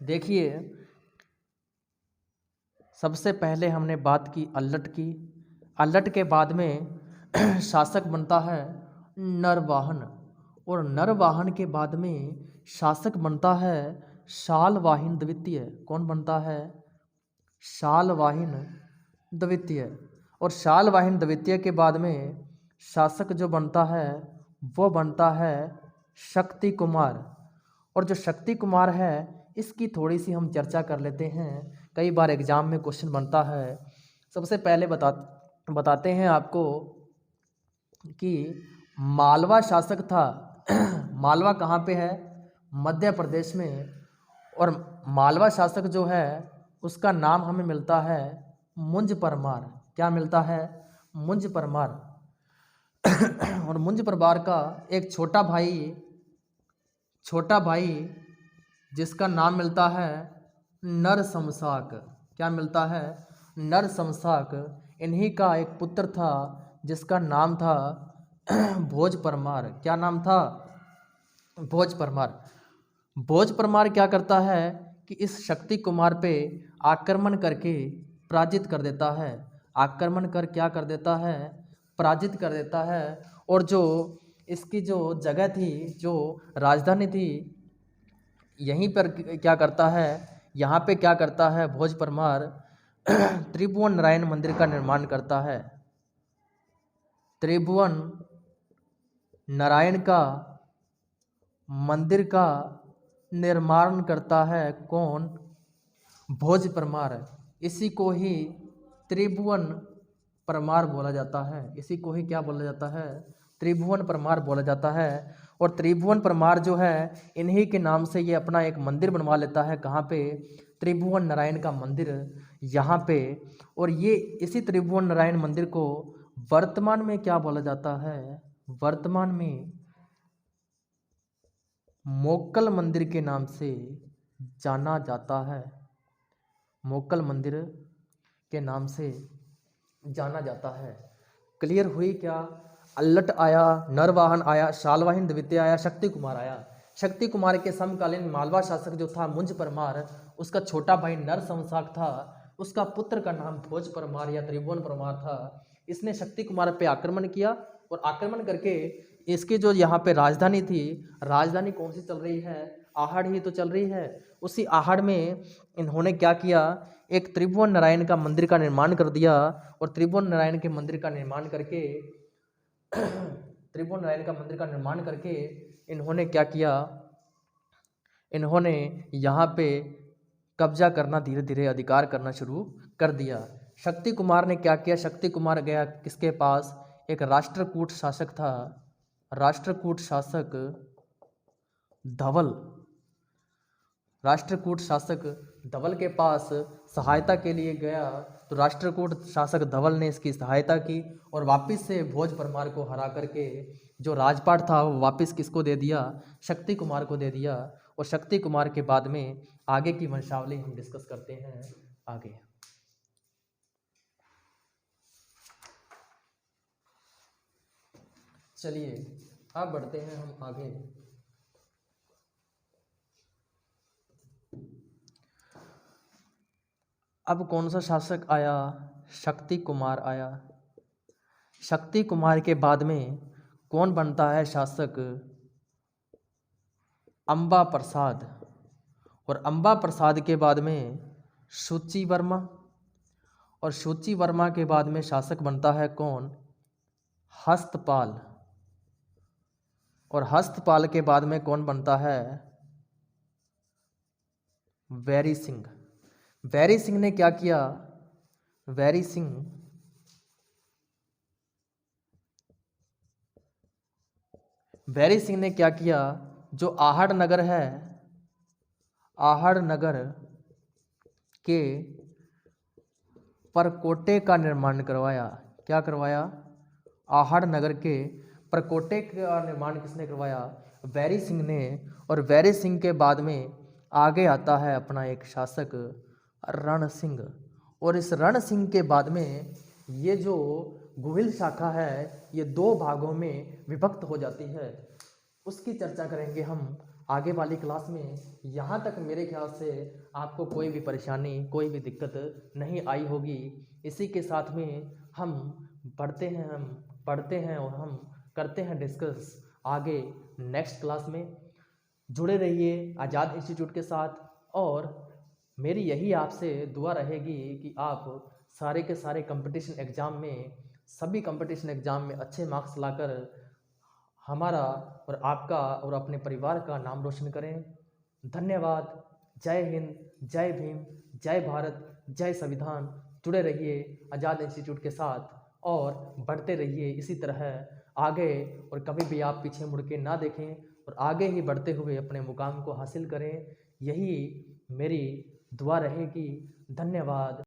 देखिए, सबसे पहले हमने बात की अल्लट की। अल्लट के बाद में शासक बनता है नरवाहन। और नरवाहन के बाद में शासक बनता है शालवाहिन द्वितीय। कौन बनता है? शालवाहिन द्वितीय। और शालवाहन द्वितीय के बाद में शासक जो बनता है वो बनता है शक्ति कुमार। और जो शक्ति कुमार है इसकी थोड़ी सी हम चर्चा कर लेते हैं, कई बार एग्जाम में क्वेश्चन बनता है। सबसे पहले बताते हैं आपको कि मालवा शासक था। मालवा कहाँ पे है? मध्य प्रदेश में। और मालवा शासक जो है उसका नाम हमें मिलता है मुंज परमार। क्या मिलता है? मुंज परमार। और मुंज परमार का एक छोटा भाई जिसका नाम मिलता है नरशंशाक। क्या मिलता है? नरशंशाक। इन्हीं का एक पुत्र था जिसका नाम था भोज परमार। क्या नाम था? भोज परमार। भोज परमार क्या करता है कि इस शक्ति कुमार पे आक्रमण करके पराजित कर देता है। आक्रमण कर क्या कर देता है? पराजित कर देता है। और जो इसकी जो जगह थी, जो राजधानी थी, यहीं पर क्या करता है, यहाँ पे क्या करता है भोज परमार? त्रिभुवन नारायण मंदिर का निर्माण करता है। त्रिभुवन नारायण का मंदिर का निर्माण करता है कौन? भोज परमार। इसी को ही त्रिभुवन परमार बोला जाता है। इसी को ही क्या बोला जाता है? त्रिभुवन परमार बोला जाता है। और त्रिभुवन परमार जो है इन्हीं के नाम से ये अपना एक मंदिर बनवा लेता है। कहाँ पे? त्रिभुवन नारायण का मंदिर यहाँ पे। और ये इसी त्रिभुवन नारायण मंदिर को वर्तमान में क्या बोला जाता है? वर्तमान में मोक्कल मंदिर के नाम से जाना जाता है। मोक्कल मंदिर के नाम से जाना जाता है। क्लियर हुई क्या? अल्लट आया, नरवाहन आया, शालवाहन द्वितीय आया, शक्ति कुमार आया। शक्ति कुमार के समकालीन मालवा शासक जो था मुंज परमार, उसका छोटा भाई नरशंशाक था। उसका पुत्र का नाम भोज परमार या त्रिभुवन परमार था। इसने शक्ति कुमार पे आक्रमण किया और आक्रमण करके इसकी जो यहाँ पे राजधानी थी, राजधानी कौन सी चल रही है? आहड़ ही तो चल रही है। उसी आहड़ में इन्होंने क्या किया? एक त्रिभुवन नारायण का मंदिर का निर्माण कर दिया। और त्रिभुवन नारायण के मंदिर का निर्माण करके त्रिभुवन नारायण का मंदिर का निर्माण करके इन्होंने क्या किया? इन्होंने यहाँ पे कब्जा करना, धीरे धीरे अधिकार करना शुरू कर दिया। शक्ति कुमार ने क्या किया? शक्ति कुमार गया किसके पास? एक राष्ट्रकूट शासक था, राष्ट्रकूट शासक धवल। राष्ट्रकूट शासक धवल के पास सहायता के लिए गया। तो राष्ट्रकूट शासक धवल ने इसकी सहायता की और वापस से भोज परमार को हरा करके जो राजपाट था वो वापस किसको दे दिया? शक्ति कुमार को दे दिया। और शक्ति कुमार के बाद में आगे की वंशावली हम डिस्कस करते हैं आगे। चलिए अब बढ़ते हैं हम आगे। अब कौन सा शासक आया? शक्ति कुमार आया। शक्ति कुमार के बाद में कौन बनता है शासक? अंबा प्रसाद। और अंबा प्रसाद के बाद में शुचि वर्मा। और शुचि वर्मा के बाद में शासक बनता है कौन? हस्तपाल। और हस्तपाल के बाद में कौन बनता है? वैरी सिंह। वैरी सिंह ने क्या किया? वैरी सिंह ने क्या किया? जो आहड़ नगर है, आहड़ नगर के परकोटे का निर्माण करवाया। क्या करवाया? आहड़ नगर के परकोटे का निर्माण किसने करवाया? वैरी सिंह ने। और वैरी सिंह के बाद में आगे आता है अपना एक शासक रण सिंह। और इस रण सिंह के बाद में ये जो गुहिल शाखा है ये दो भागों में विभक्त हो जाती है। उसकी चर्चा करेंगे हम आगे वाली क्लास में। यहाँ तक मेरे ख्याल से आपको कोई भी परेशानी, कोई भी दिक्कत नहीं आई होगी। इसी के साथ में हम पढ़ते हैं और हम करते हैं डिस्कस आगे नेक्स्ट क्लास में। जुड़े रहिए आज़ाद इंस्टीट्यूट के साथ। और मेरी यही आपसे दुआ रहेगी कि आप सारे के सारे कंपटीशन एग्ज़ाम में, सभी कंपटीशन एग्ज़ाम में अच्छे मार्क्स लाकर हमारा और आपका और अपने परिवार का नाम रोशन करें। धन्यवाद। जय हिंद, जय भीम, जय भारत, जय संविधान। जुड़े रहिए आज़ाद इंस्टीट्यूट के साथ और बढ़ते रहिए इसी तरह आगे, और कभी भी आप पीछे मुड़ के ना देखें और आगे ही बढ़ते हुए अपने मुकाम को हासिल करें। यही मेरी दुआ रहेगी। धन्यवाद।